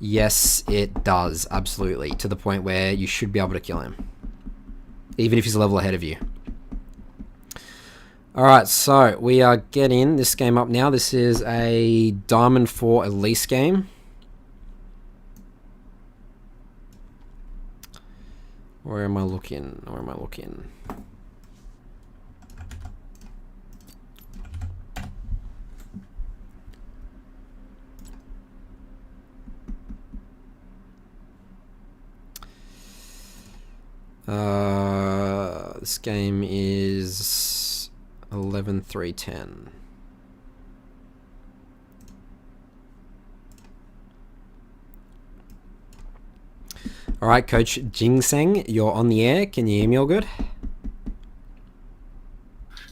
Yes, it does, absolutely, to the point where you should be able to kill him, even if he's a level ahead of you. Alright, so we are getting this game up now. This is a Diamond 4 Elise game. Where am I looking? Where am I looking? This game is 11.3.10. All right, Coach Jingseng, you're on the air. Can you hear me all good?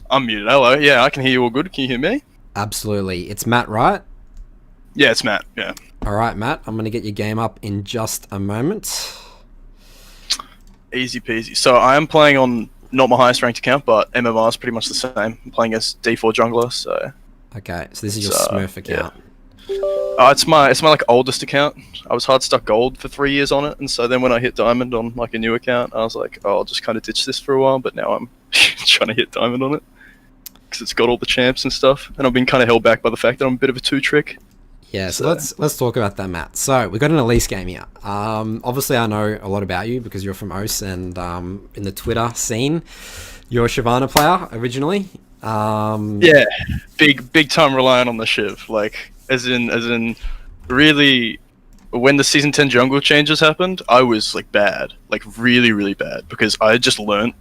I'm muted. Hello. Yeah, I can hear you all good. Can you hear me? Absolutely. It's Matt, right? Yeah, it's Matt. Yeah. All right, Matt. I'm going to get your game up in just a moment. Easy peasy. So I am playing on not my highest ranked account, but MMR is pretty much the same. I'm playing as D4 jungler. So. Okay, so this is your Smurf account. Yeah. It's my like oldest account. I was hard stuck gold for 3 years on it, and so then when I hit diamond on like a new account, I was like, oh, I'll just kind of ditch this for a while. But now I'm trying to hit diamond on it because it's got all the champs and stuff, and I've been kind of held back by the fact that I'm a bit of a two-trick. Yeah, so let's talk about that, Matt. So we got an Elise game here. Obviously, I know a lot about you because you're from OS, and in the Twitter scene, you're a Shyvana player originally. Yeah, big time relying on the Shiv, like. As in, really, when the Season 10 jungle changes happened, I was, like, bad. Like, really, really bad. Because I had just learnt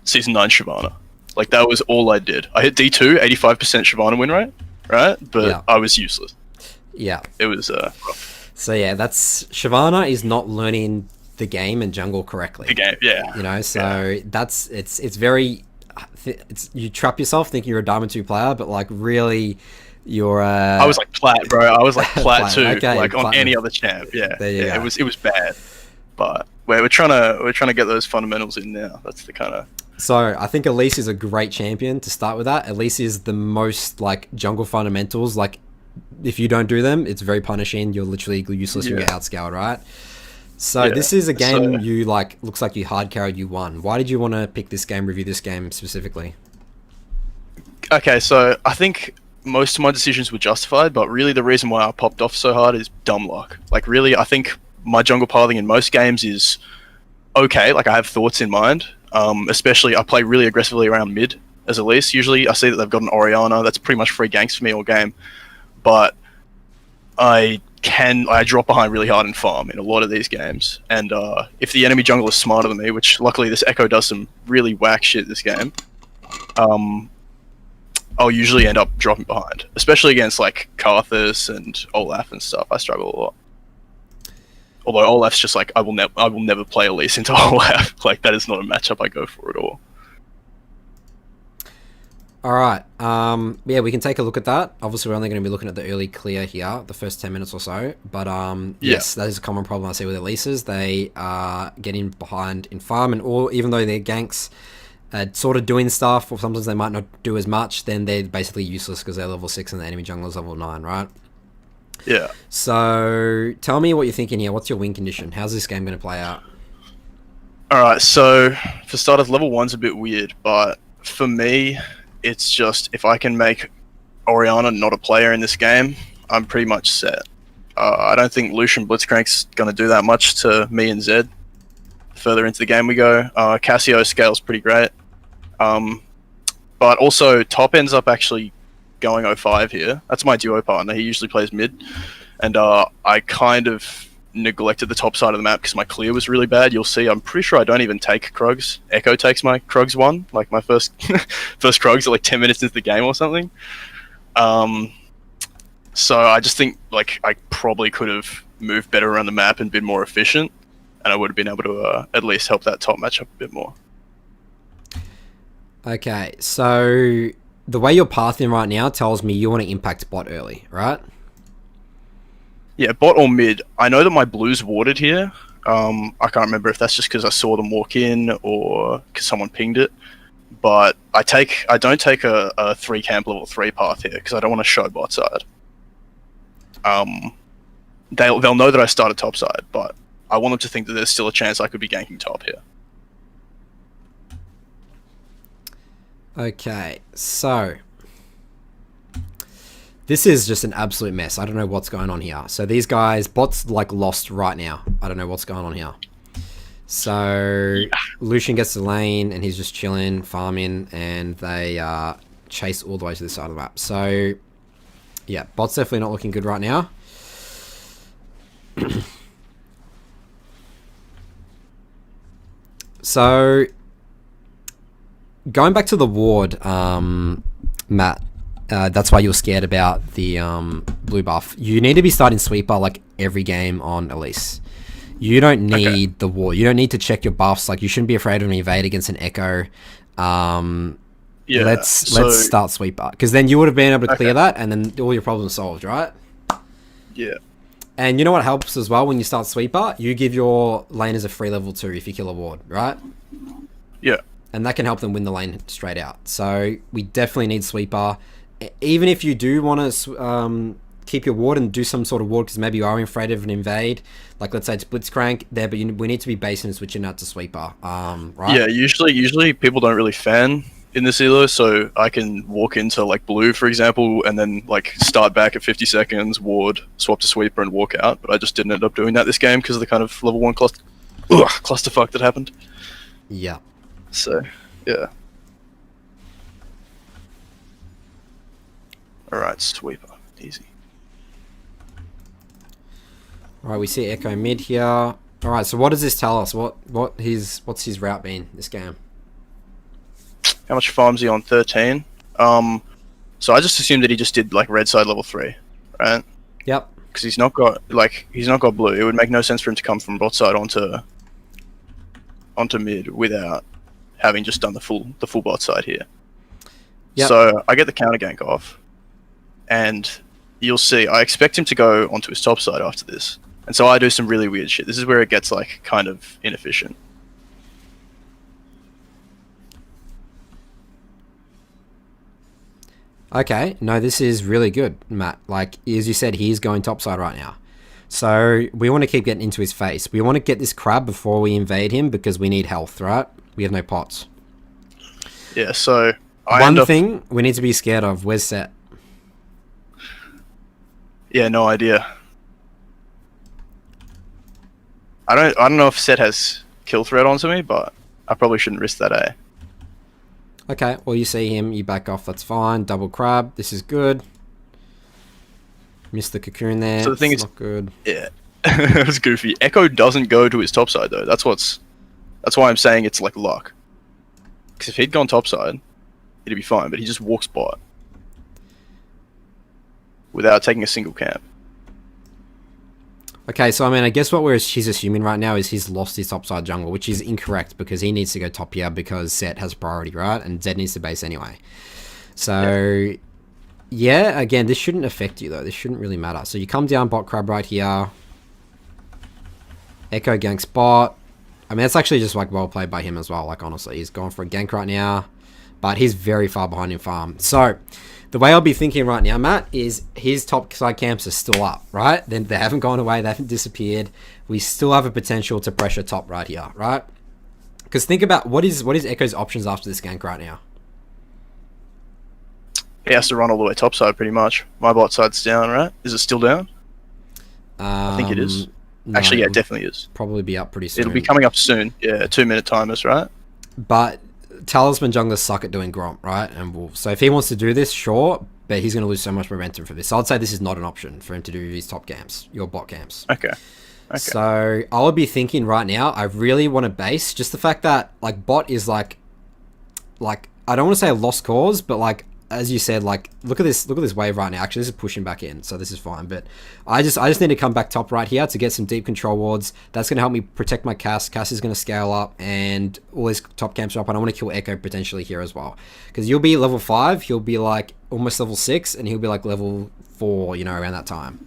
Season 9 Shyvana. Like, that was all I did. I hit D2, 85% Shyvana win rate, right? But yeah. I was useless. Yeah. It was, rough. So, yeah, Shyvana is not learning the game and jungle correctly. The game, yeah. You know, so that's, it's very, you trap yourself thinking you're a Diamond 2 player, but, like, really... I was like plat, bro. I was like plat too, okay, like platinum. On any other champ. Yeah, it was bad, but we're trying to get those fundamentals in now. That's the kind of. So I think Elise is a great champion to start with that. Elise is the most like jungle fundamentals. Like if you don't do them, it's very punishing. You're literally useless. You get outscaled, right? So this is a game you like. Looks like you hard carried. You won. Why did you want to pick this game? Review this game specifically. Okay, so I think. Most of my decisions were justified, but really the reason why I popped off so hard is dumb luck. Like really, I think my jungle pathing in most games is okay. Like I have thoughts in mind. Especially I play really aggressively around mid as Elise. Usually I see that they've got an Orianna. That's pretty much free ganks for me all game. But I drop behind really hard and farm in a lot of these games. And if the enemy jungle is smarter than me, which luckily this Echo does some really whack shit this game, I'll usually end up dropping behind, especially against like Karthus and Olaf and stuff. I struggle a lot. Although Olaf's just like, I will never play Elise into Olaf. Like, that is not a matchup I go for at all. All right. Yeah, we can take a look at that. Obviously, we're only going to be looking at the early clear here, the first 10 minutes or so. But yes, that is a common problem I see with Elises. They are getting behind in farm, and all, even though their ganks are sort of doing stuff, or sometimes they might not do as much, then they're basically useless because they're level 6 and the enemy jungler's level 9, right? Yeah. So tell me what you're thinking here. What's your win condition? How's this game going to play out? Alright, so for starters, level 1's a bit weird, but for me, it's just, if I can make Orianna not a player in this game, I'm pretty much set. I don't think Lucian Blitzcrank's going to do that much to me and Zed. Further into the game we go. Cassio scales pretty great. But also, Top ends up actually going 0-5 here. That's my duo partner. He usually plays mid. And I kind of neglected the top side of the map because my clear was really bad. You'll see, I'm pretty sure I don't even take Krugs. Echo takes my Krugs one. Like, my first first Krugs are like 10 minutes into the game or something. So I just think, like, I probably could have moved better around the map and been more efficient. And I would have been able to at least help that top matchup a bit more. Okay, so the way you're pathing right now tells me you want to impact bot early, right? Yeah, bot or mid. I know that my blue's warded here. I can't remember if that's just because I saw them walk in or because someone pinged it. But I don't take a 3 camp level 3 path here because I don't want to show bot side. They'll know that I started top side, but I want them to think that there's still a chance I could be ganking top here. Okay, so this is just an absolute mess. I don't know what's going on here. So these guys, bot's like lost right now. I don't know what's going on here. So Lucian gets the lane and he's just chilling, farming, and they chase all the way to the side of the map. So yeah, bot's definitely not looking good right now. So going back to the ward, Matt, that's why you were scared about the blue buff. You need to be starting sweeper like every game on Elise. You don't need the ward. You don't need to check your buffs. Like, you shouldn't be afraid of an evade against an echo. Yeah, let's start sweeper, because then you would have been able to clear that, and then all your problems solved, right? Yeah. And you know what helps as well when you start sweeper? You give your laners a free level 2 if you kill a ward, right? Yeah. And that can help them win the lane straight out. So we definitely need sweeper. Even if you do want to keep your ward and do some sort of ward, because maybe you are afraid of an invade, like let's say it's Blitzcrank there, but we need to be basing and switching out to sweeper, right? Yeah, usually people don't really fan in this elo, so I can walk into like blue, for example, and then like start back at 50 seconds, ward, swap to sweeper, and walk out. But I just didn't end up doing that this game because of the kind of level 1 clusterfuck that happened. Yeah. So, yeah. Alright, sweeper. Easy. Alright, we see Echo mid here. Alright, so what does this tell us? What's his route been this game? How much farm's he on? 13. So I just assumed that he just did like red side level 3, right? Yep. Because he's not got blue. It would make no sense for him to come from bot side onto mid without having just done the full bot side here. Yep. So I get the counter gank off, and you'll see I expect him to go onto his top side after this, and so I do some really weird shit. This is where it gets like kind of inefficient. Okay, no, this is really good, Matt. Like, as you said, he's going topside right now. So we want to keep getting into his face. We want to get this crab before we invade him because we need health, right? We have no pots. Yeah, so one thing we need to be scared of, where's Set? Yeah, no idea. I don't know if Set has kill threat onto me, but I probably shouldn't risk that, eh? Okay, well, you see him, you back off, that's fine. Double crab, this is good. Missed the cocoon there. So the thing is, not good. Yeah, it was goofy. Echo doesn't go to his top side though. That's why I'm saying it's like luck. Because if he'd gone top side, it'd be fine. But he just walks bot without taking a single camp. Okay, so I mean, I guess what he's assuming right now is he's lost his topside jungle, which is incorrect because he needs to go top here because Set has priority, right? And Zed needs to base anyway. So, yeah, again, this shouldn't affect you, though. This shouldn't really matter. So you come down bot crab right here. Echo ganks bot. I mean, that's actually just, like, well played by him as well, like, honestly. He's going for a gank right now, but he's very far behind in farm. So, the way I'll be thinking right now, Matt, is his top side camps are still up, right? Then they haven't gone away. They haven't disappeared. We still have a potential to pressure top right here, right? Because think about what is Echo's options after this gank right now? He has to run all the way topside, pretty much. My bot side's down, right? Is it still down? I think it is. No, Actually, yeah, it definitely is. Probably be up pretty soon. It'll be coming up soon. Yeah, 2-minute timers, right? But Talisman junglers suck at doing Gromp, right? And so if he wants to do this, sure, but he's going to lose so much momentum for this. So I'd say this is not an option for him to do these top camps, your bot camps. Okay. So I would be thinking right now, I really want to base just the fact that like bot is like I don't want to say a lost cause, but like as you said, like look at this wave right now. Actually, this is pushing back in, so this is fine. But I just need to come back top right here to get some deep control wards. That's going to help me protect my Cass. Cass is going to scale up, and all these top camps are up. And I want to kill Echo potentially here as well, because you'll be level 5, he'll be like almost level 6, and he'll be like level 4, you know, around that time.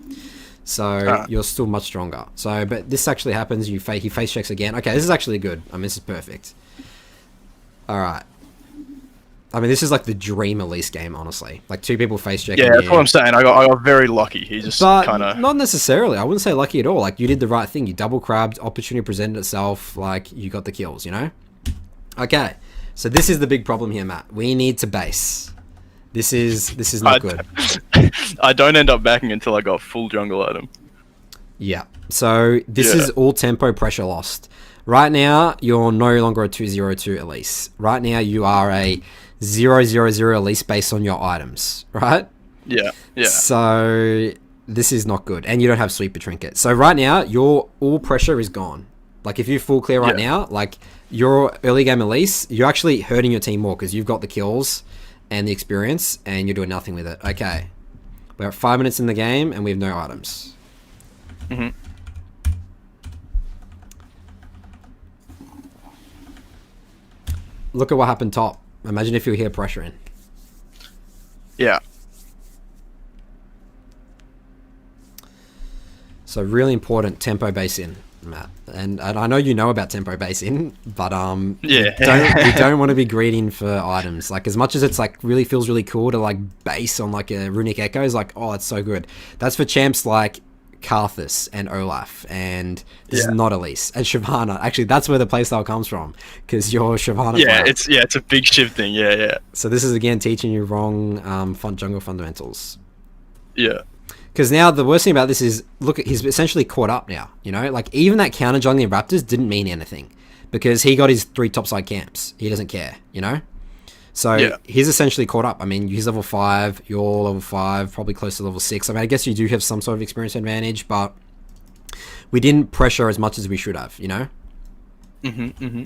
So you're still much stronger. So, but this actually happens. He face checks again. Okay, this is actually good. I mean, this is perfect. All right. I mean, this is like the dream Elise game, honestly. Like 2 people face checking. Yeah, that's what I'm saying. I got very lucky. He just kind of... Not necessarily. I wouldn't say lucky at all. Like, you did the right thing. You double crabbed, opportunity presented itself, like, you got the kills, you know? Okay, so this is the big problem here, Matt. We need to base. This is not good. I don't end up backing until I got full jungle item. Yeah, so this is all tempo pressure lost. Right now, you're no longer a 2-0-2 Elise. Right now, you are a 0-0-0 Elise based on your items, right? Yeah. So this is not good, and you don't have sweeper trinket. So right now, your all pressure is gone. Like if you full clear right now, like your early game Elise, you're actually hurting your team more because you've got the kills and the experience, and you're doing nothing with it. Okay, we're at 5 minutes in the game, and we have no items. Mm-hmm. Look at what happened top. Imagine if you were here pressuring. Yeah. So really important tempo base in, Matt. And I know you know about tempo base in, but you don't want to be greedy for items. Like as much as it's like really feels really cool to like base on like a runic echo, is like, oh, it's so good. That's for champs like Karthus and Olaf, and this is not Elise and Shyvana. Actually, that's where the playstyle comes from, because you're Shyvana. Yeah, it's a big shift thing. Yeah. So this is again teaching you wrong jungle fundamentals. Yeah. Because now the worst thing about this is, look, he's essentially caught up now. You know, like even that counter jungling Raptors didn't mean anything because he got his 3 topside camps. He doesn't care. You know. So he's essentially caught up. I mean, he's level 5, you're level 5, probably close to level 6. I mean, I guess you do have some sort of experience advantage, but we didn't pressure as much as we should have, you know? Mm-hmm.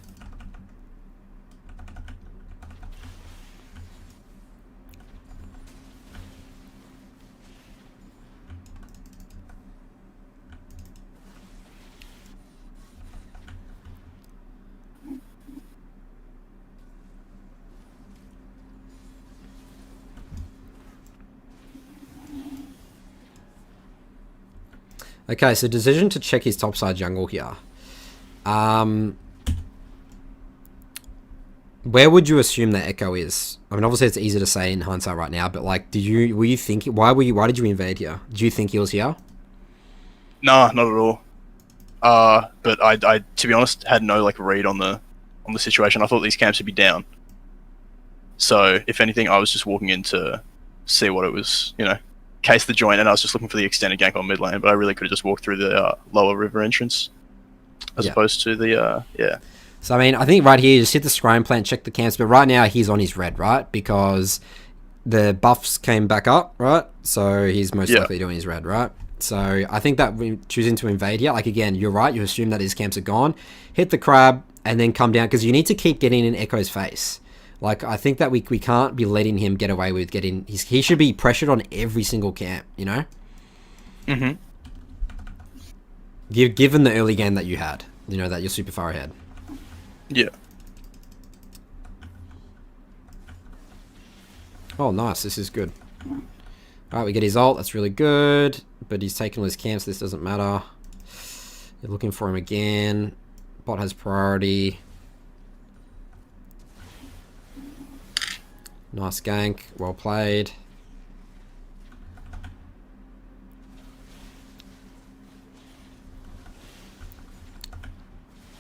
Okay, so decision to check his topside jungle here. Where would you assume that Echo is? I mean, obviously it's easy to say in hindsight right now, but like, were you thinking, why did you invade here? Do you think he was here? No, not at all. But I to be honest, had no like read on the situation. I thought these camps would be down. So if anything, I was just walking in to see what it was, you know, case the joint, and I was just looking for the extended gank on mid lane, but I really could have just walked through the lower river entrance as opposed to the So I mean, I think right here, just hit the scrying plant, check the camps, but right now he's on his red, right? Because the buffs came back up, right? So he's most likely doing his red, right? So I think that we choosing to invade here, like again, you're right, you assume that his camps are gone, hit the crab, and then come down, because you need to keep getting in Echo's face. Like, I think that we can't be letting him get away with getting... He should be pressured on every single camp, you know? Mm-hmm. Given the early game that you had, you know, that you're super far ahead. Yeah. Oh, nice. This is good. Alright, we get his ult. That's really good. But he's taken all his camps. This doesn't matter. You're looking for him again. Bot has priority. Nice gank. Well played.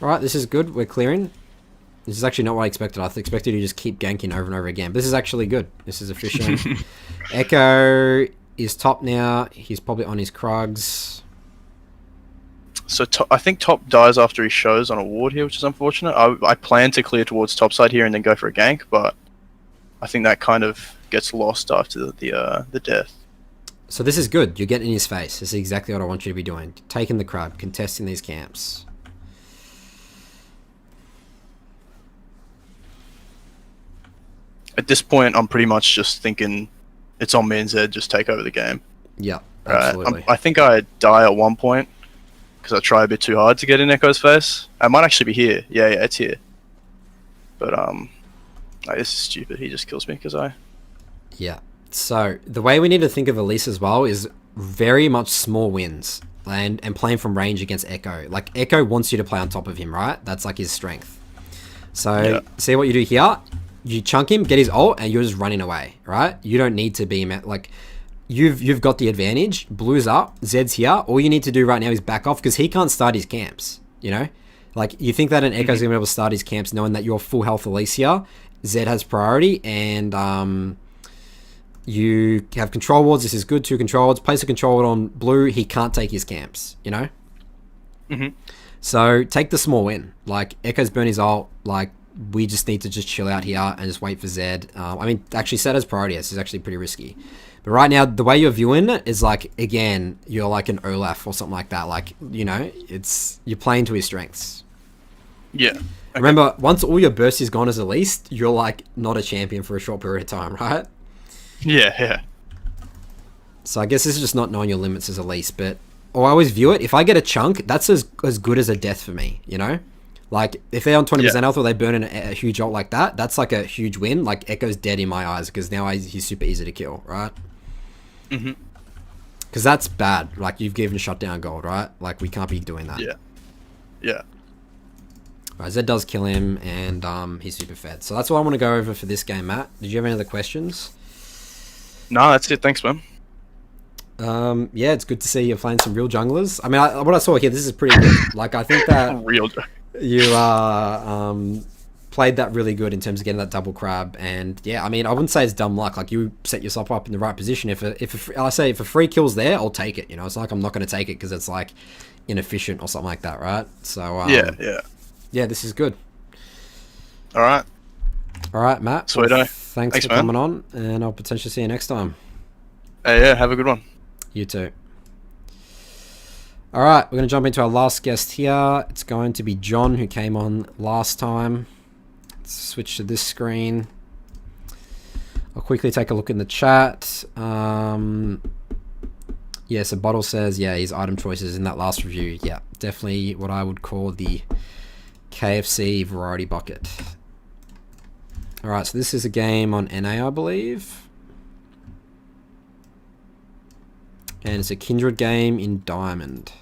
Alright, this is good. We're clearing. This is actually not what I expected. I expected you to just keep ganking over and over again. But this is actually good. This is efficient. Echo is top now. He's probably on his Krugs. So I think top dies after he shows on a ward here, which is unfortunate. I plan to clear towards top side here and then go for a gank, but I think that kind of gets lost after the death. So this is good. You're getting in his face. This is exactly what I want you to be doing. Taking the crab, contesting these camps. At this point, I'm pretty much just thinking it's on me and Zed, just take over the game. Yeah, absolutely. I think I die at one point because I try a bit too hard to get in Echo's face. I might actually be here. Yeah, it's here. But this is stupid. He just kills me because I... Yeah. So the way we need to think of Elise as well is very much small wins and playing from range against Echo. Like, Echo wants you to play on top of him, right? That's like his strength. So see what you do here? You chunk him, get his ult, and you're just running away, right? You don't need to be like, you've got the advantage. Blue's up, Zed's here. All you need to do right now is back off because he can't start his camps. You know, like you think that an Echo's gonna be able to start his camps knowing that you're full health Elise here. Zed has priority, and you have control wards. This is good. 2 control wards. Place a control ward on Blue. He can't take his camps. You know. So take the small win. Like Echo's burn his ult. Like, we just need to just chill out here and just wait for Zed. I mean, actually, Zed has priority. This is actually pretty risky. But right now, the way you're viewing it is like, again, you're like an Olaf or something like that. Like, you know, you're playing to his strengths. Yeah. Okay. Remember, once all your burst is gone as Elise, you're like not a champion for a short period of time, right? Yeah. So I guess this is just not knowing your limits as Elise. But I always view it, if I get a chunk, that's as good as a death for me, you know? Like, if they're on 20% health or they burn in a huge ult like that, that's like a huge win. Like, Echo's dead in my eyes because now he's super easy to kill, right? Because that's bad. Like, you've given shutdown gold, right? Like, we can't be doing that. Yeah. Right, Zed does kill him, and he's super fed. So that's what I want to go over for this game, Matt. Did you have any other questions? No, that's it. Thanks, man. Yeah, it's good to see you're playing some real junglers. I mean, what I saw here, this is pretty good. Like, I think that... Real you played that really good in terms of getting that double crab, and yeah, I mean, I wouldn't say it's dumb luck. Like, you set yourself up in the right position. If a free kill's there, I'll take it. You know, it's like I'm not going to take it because it's like inefficient or something like that, right? So yeah, this is good. All right, Matt. Sweet. Thanks for coming on, and I'll potentially see you next time. Yeah, have a good one. You too. All right, we're going to jump into our last guest here. It's going to be John, who came on last time. Let's switch to this screen. I'll quickly take a look in the chat. Yeah, so Bottle says, yeah, his item choices in that last review. Yeah, definitely what I would call the KFC variety bucket. All right, so this is a game on NA, I believe. And it's a Kindred game in Diamond.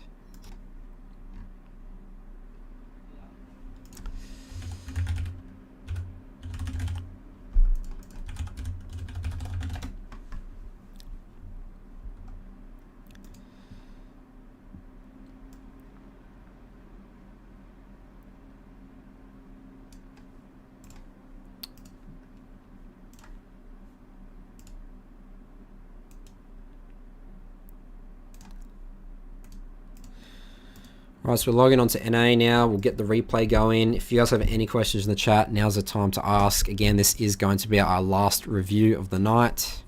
Right, so we're logging on to NA now. We'll get the replay going. If you guys have any questions in the chat, now's the time to ask. Again, this is going to be our last review of the night.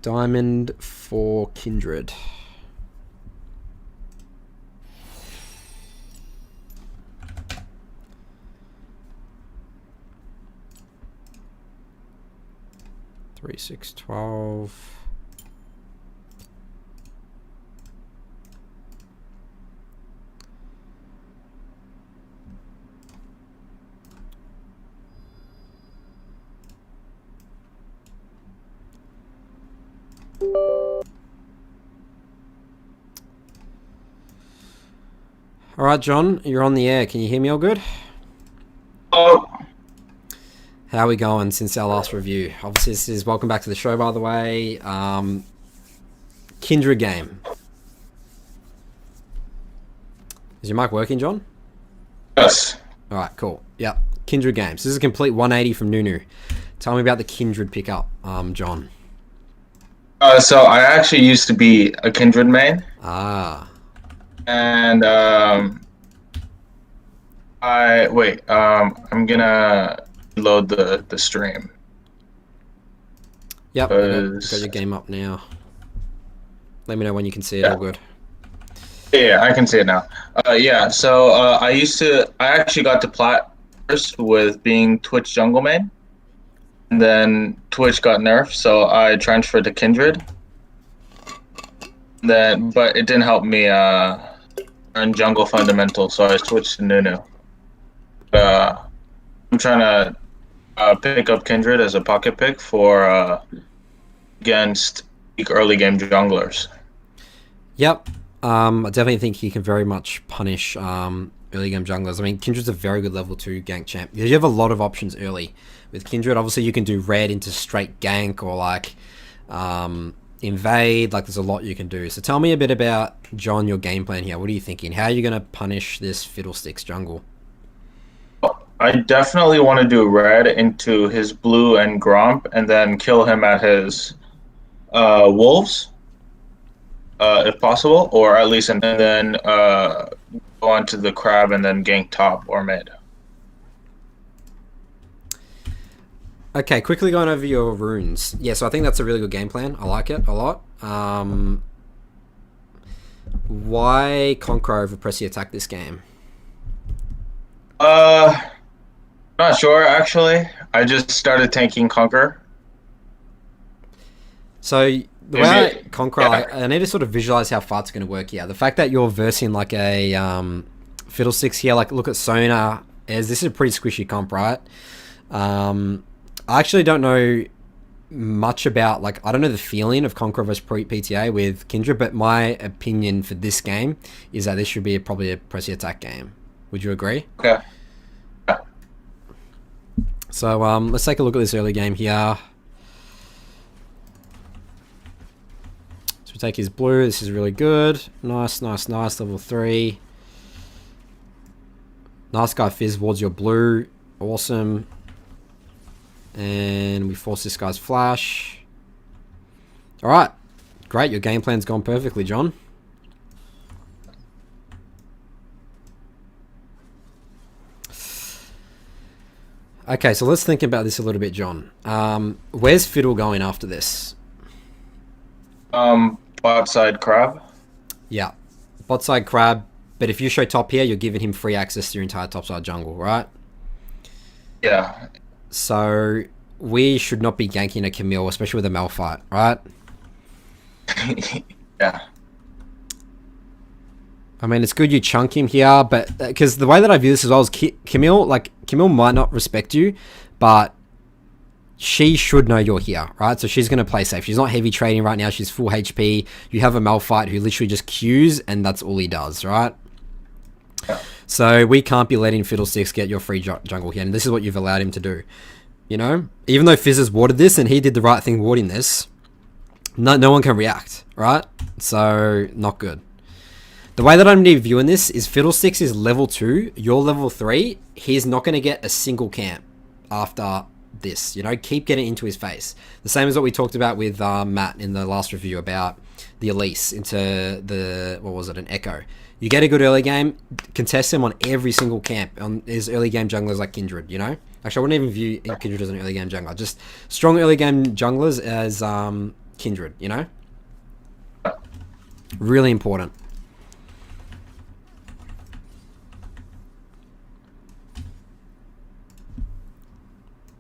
Diamond for Kindred. Three, 6, 12. All right, John, you're on the air. Can you hear me all good? Oh, How are we going since our last review? Obviously, this is welcome back to the show, by the way. Kindred game. Is your mic working, John? yes. All right, cool. Yep, Kindred games. This is a complete 180 from Nunu. Tell me about the Kindred pickup, John. So I actually used to be a Kindred main, Ah, and I'm gonna load the stream. yep. Because- Got your game up now. Let me know when you can see it. Yeah. All good. Yeah, I can see it now. So I actually got to plat first with being Twitch jungle main, and then Twitch got nerfed, so I transferred to Kindred. But it didn't help me learn jungle fundamentals, so I switched to Nunu. I'm trying to pick up Kindred as a pocket pick for against early game junglers. Yep. I definitely think he can very much punish early game junglers. I mean, Kindred's a very good level 2 gank champ. You have a lot of options early with Kindred. Obviously, you can do red into straight gank or like invade. Like, there's a lot you can do. So tell me a bit about, John, your game plan here. What are you thinking? How are you going to punish this Fiddlesticks jungle? I definitely want to do red into his blue and Gromp, and then kill him at his wolves, if possible, or at least, and then go on to the crab and then gank top or mid. Okay, quickly going over your runes. Yeah, so I think that's a really good game plan. I like it a lot. Why Conqueror over Pressy Attack this game? Not sure, actually. I just started tanking Conquer. So the way I Conqueror, I need to sort of visualize how far it's going to work here. The fact that you're versing like a Fiddlesticks here, like look at Sona, this is a pretty squishy comp, right? I actually don't know much about, like, I don't know the feeling of Conqueror versus PTA with Kindred, but my opinion for this game is that this should be probably a Pressy Attack game. Would you agree? Okay. So let's take a look at this early game here. So we take his blue. This is really good. Nice, nice, nice. Level 3. Nice guy fizz towards your blue. Awesome. And we force this guy's flash. Alright. Great. Your game plan's gone perfectly, John. Okay, so let's think about this a little bit, John. Where's Fiddle going after this? Bot side crab. Yeah. Bot side crab. But if you show top here, you're giving him free access to your entire topside jungle, right? Yeah. So we should not be ganking a Camille, especially with a Malphite, right? Yeah. I mean, it's good you chunk him here, but because the way that I view this as well is Camille might not respect you, but she should know you're here, right? So she's going to play safe. She's not heavy trading right now. She's full HP. You have a Malphite who literally just queues, and that's all he does, right? Yeah. So we can't be letting Fiddlesticks get your free jungle here, and this is what you've allowed him to do. You know? Even though Fizz has warded this, and he did the right thing warding this, no one can react, right? So, not good. The way that I'm viewing this is Fiddlesticks is level 2, you're level 3. He's not going to get a single camp after this. You know, keep getting into his face. The same as what we talked about with Matt in the last review about the Elise into the, what was it, an Echo. You get a good early game, contest him on every single camp on his early game junglers like Kindred, you know? Actually, I wouldn't even view Kindred as an early game jungler. Just strong early game junglers as Kindred, you know? Really important.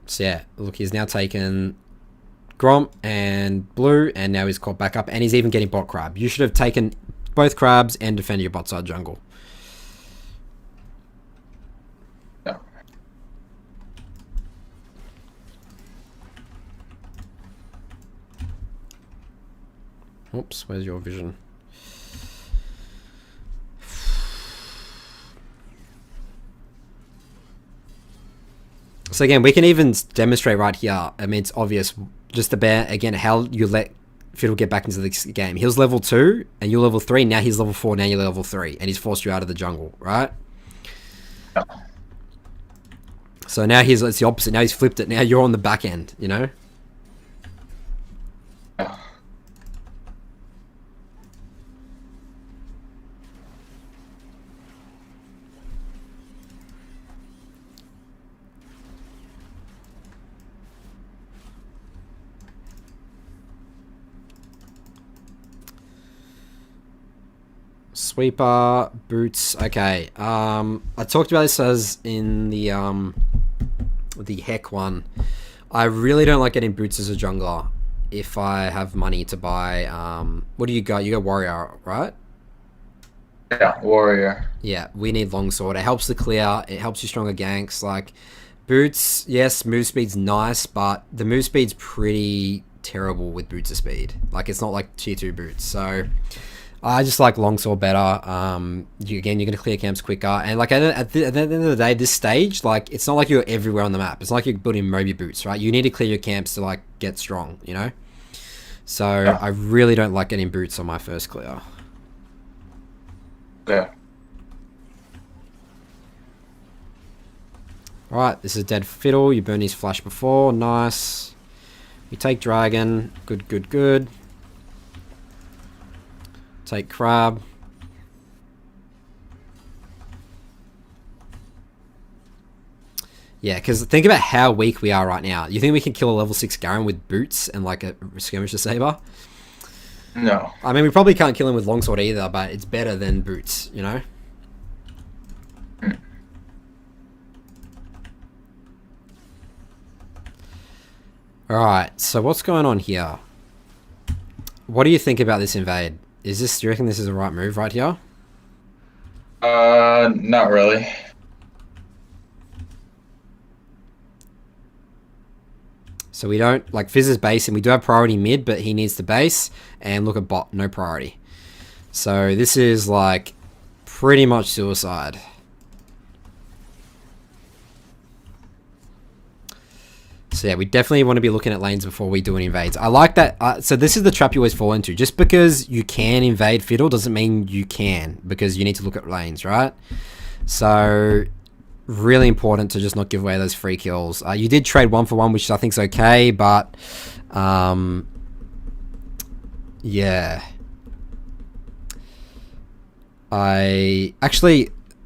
So yeah, look, he's now taken Gromp and Blue, and now he's caught back up, and he's even getting bot crab. You should have taken both crabs and defended your bot side jungle. Yeah. Oops, where's your vision? So again, we can even demonstrate right here. I mean, it's obvious. Just about, again, how you let Fiddle get back into the game. He was level 2, and you're level 3. Now he's level 4, now you're level 3. And he's forced you out of the jungle, right? Yeah. So now it's the opposite. Now he's flipped it. Now you're on the back end, you know? Yeah. Sweeper, boots. Okay. I talked about this as in the Heck one. I really don't like getting boots as a jungler if I have money to buy. What do you got? You got warrior, right? Yeah, warrior. Yeah, we need longsword. It helps the clear. It helps you stronger ganks. Like boots, yes, move speed's nice, but the move speed's pretty terrible with boots of speed. Like it's not like tier 2 boots. So I just like longsword better. You're gonna clear camps quicker, and like at the end of the day, this stage, like it's not like you're everywhere on the map. It's not like you're building Moby boots, right? You need to clear your camps to like get strong, you know. So Yeah. I really don't like getting boots on my first clear. Okay. Alright, this is dead Fiddle. You burned his flash before. Nice. We take Dragon. Good, good, good. Take Crab. Yeah, because think about how weak we are right now. You think we can kill a level 6 Garen with boots and like a skirmisher saber? No. I mean, we probably can't kill him with longsword either, but it's better than boots, you know? Alright, so what's going on here? What do you think about this invade? Do you reckon this is the right move right here? Not really. So we don't, like, Fizz is base, and we do have priority mid, but he needs to base, and look at bot, no priority. So this is, like, pretty much suicide. So yeah, we definitely want to be looking at lanes before we do an invades. I like that. So this is the trap you always fall into. Just because you can invade Fiddle doesn't mean you can, because you need to look at lanes, right? So really important to just not give away those free kills. You did trade 1-for-1, which I think is okay, but yeah.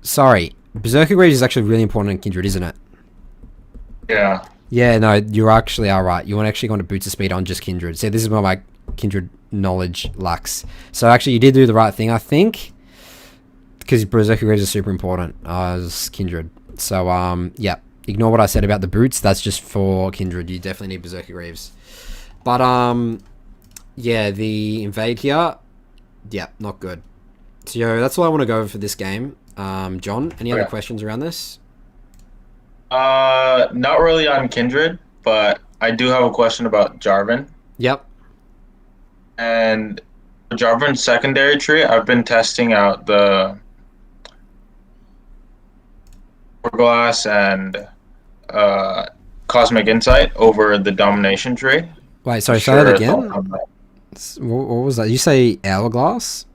Sorry, Berserker Greaves is actually really important in Kindred, isn't it? Yeah. Yeah, no, you actually are right. You want to actually go into boots of speed on just Kindred. See, this is where my Kindred knowledge lacks. So actually, you did do the right thing, I think, because Berserker Greaves is super important as Kindred. So, yeah, ignore what I said about the boots. That's just for Kindred. You definitely need Berserker Greaves. But, yeah, the invade here, yeah, not good. So, that's all I want to go over for this game. John, any other questions around this? Not really on Kindred, but I do have a question about Jarvan. Yep. And Jarvan's secondary tree, I've been testing out the Hourglass and Cosmic Insight over the Domination tree. Wait, sorry, say that again? What was that? You say Hourglass?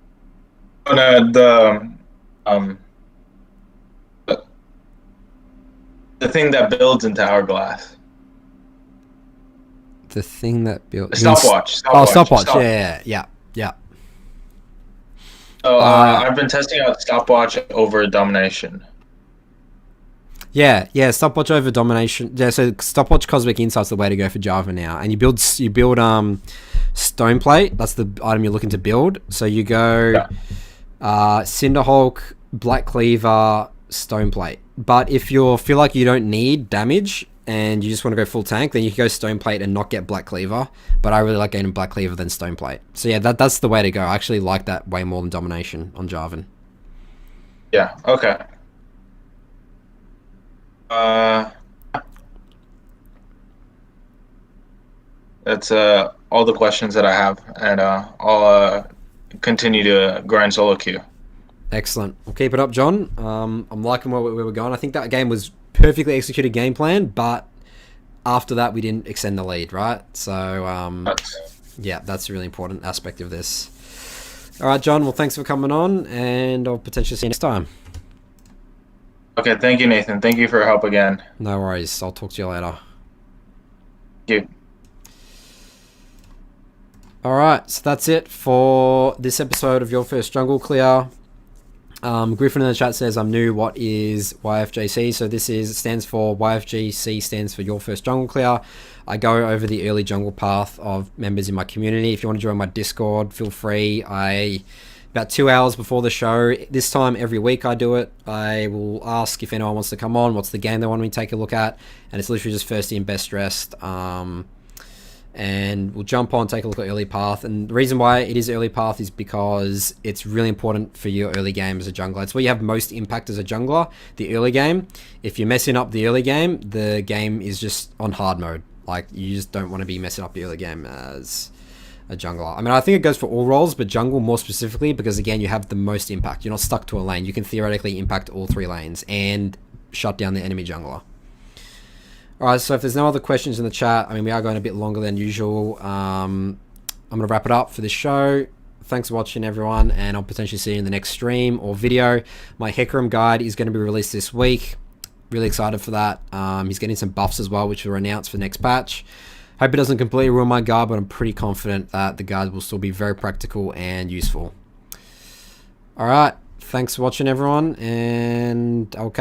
Oh, no, the thing that builds into Hourglass. The thing that builds... Stopwatch. Stopwatch. Yeah. So, I've been testing out Stopwatch over Domination. Yeah, Stopwatch over Domination. Yeah, so Stopwatch Cosmic Insight's the way to go for Java now. And you build Stoneplate. That's the item you're looking to build. So you go Cinderhulk, Black Cleaver, Stoneplate. But if you feel like you don't need damage and you just want to go full tank, then you can go Stoneplate and not get Black Cleaver. But I really like getting Black Cleaver than Stoneplate. So yeah, that's the way to go. I actually like that way more than Domination on Jarvan. Yeah, okay. That's all the questions that I have, and I'll continue to grind solo queue. Excellent. We'll keep it up, John. I'm liking where we were going. I think that game was perfectly executed game plan, but after that we didn't extend the lead, right? So yeah, that's a really important aspect of this. All right, John, well, thanks for coming on, and I'll potentially see you next time. Okay, thank you, Nathan. Thank you for your help again. No worries. I'll talk to you later. Thank you. All right, so that's it for this episode of Your First Jungle Clear. Griffin in the chat says, I'm new. What is YFJC? So this stands for YFJC, stands for Your First Jungle Clear. I go over the early jungle path of members in my community. If you want to join my Discord, feel free. About 2 hours before the show, this time every week I do it. I will ask if anyone wants to come on, what's the game they want me to take a look at, and it's literally just first in, best dressed. And we'll jump on, take a look at early path. And the reason why it is early path is because it's really important for your early game as a jungler. It's where you have most impact as a jungler, the early game. If you're messing up the early game, the game is just on hard mode. Like, you just don't want to be messing up the early game as a jungler. I mean, I think it goes for all roles, but jungle more specifically, because again, you have the most impact. You're not stuck to a lane. You can theoretically impact all 3 lanes and shut down the enemy jungler. Alright, so if there's no other questions in the chat, I mean, we are going a bit longer than usual. I'm going to wrap it up for this show. Thanks for watching, everyone, and I'll potentially see you in the next stream or video. My Hecarim guide is going to be released this week. Really excited for that. He's getting some buffs as well, which were announced for the next patch. Hope it doesn't completely ruin my guide, but I'm pretty confident that the guide will still be very practical and useful. Alright, thanks for watching, everyone, and I'll catch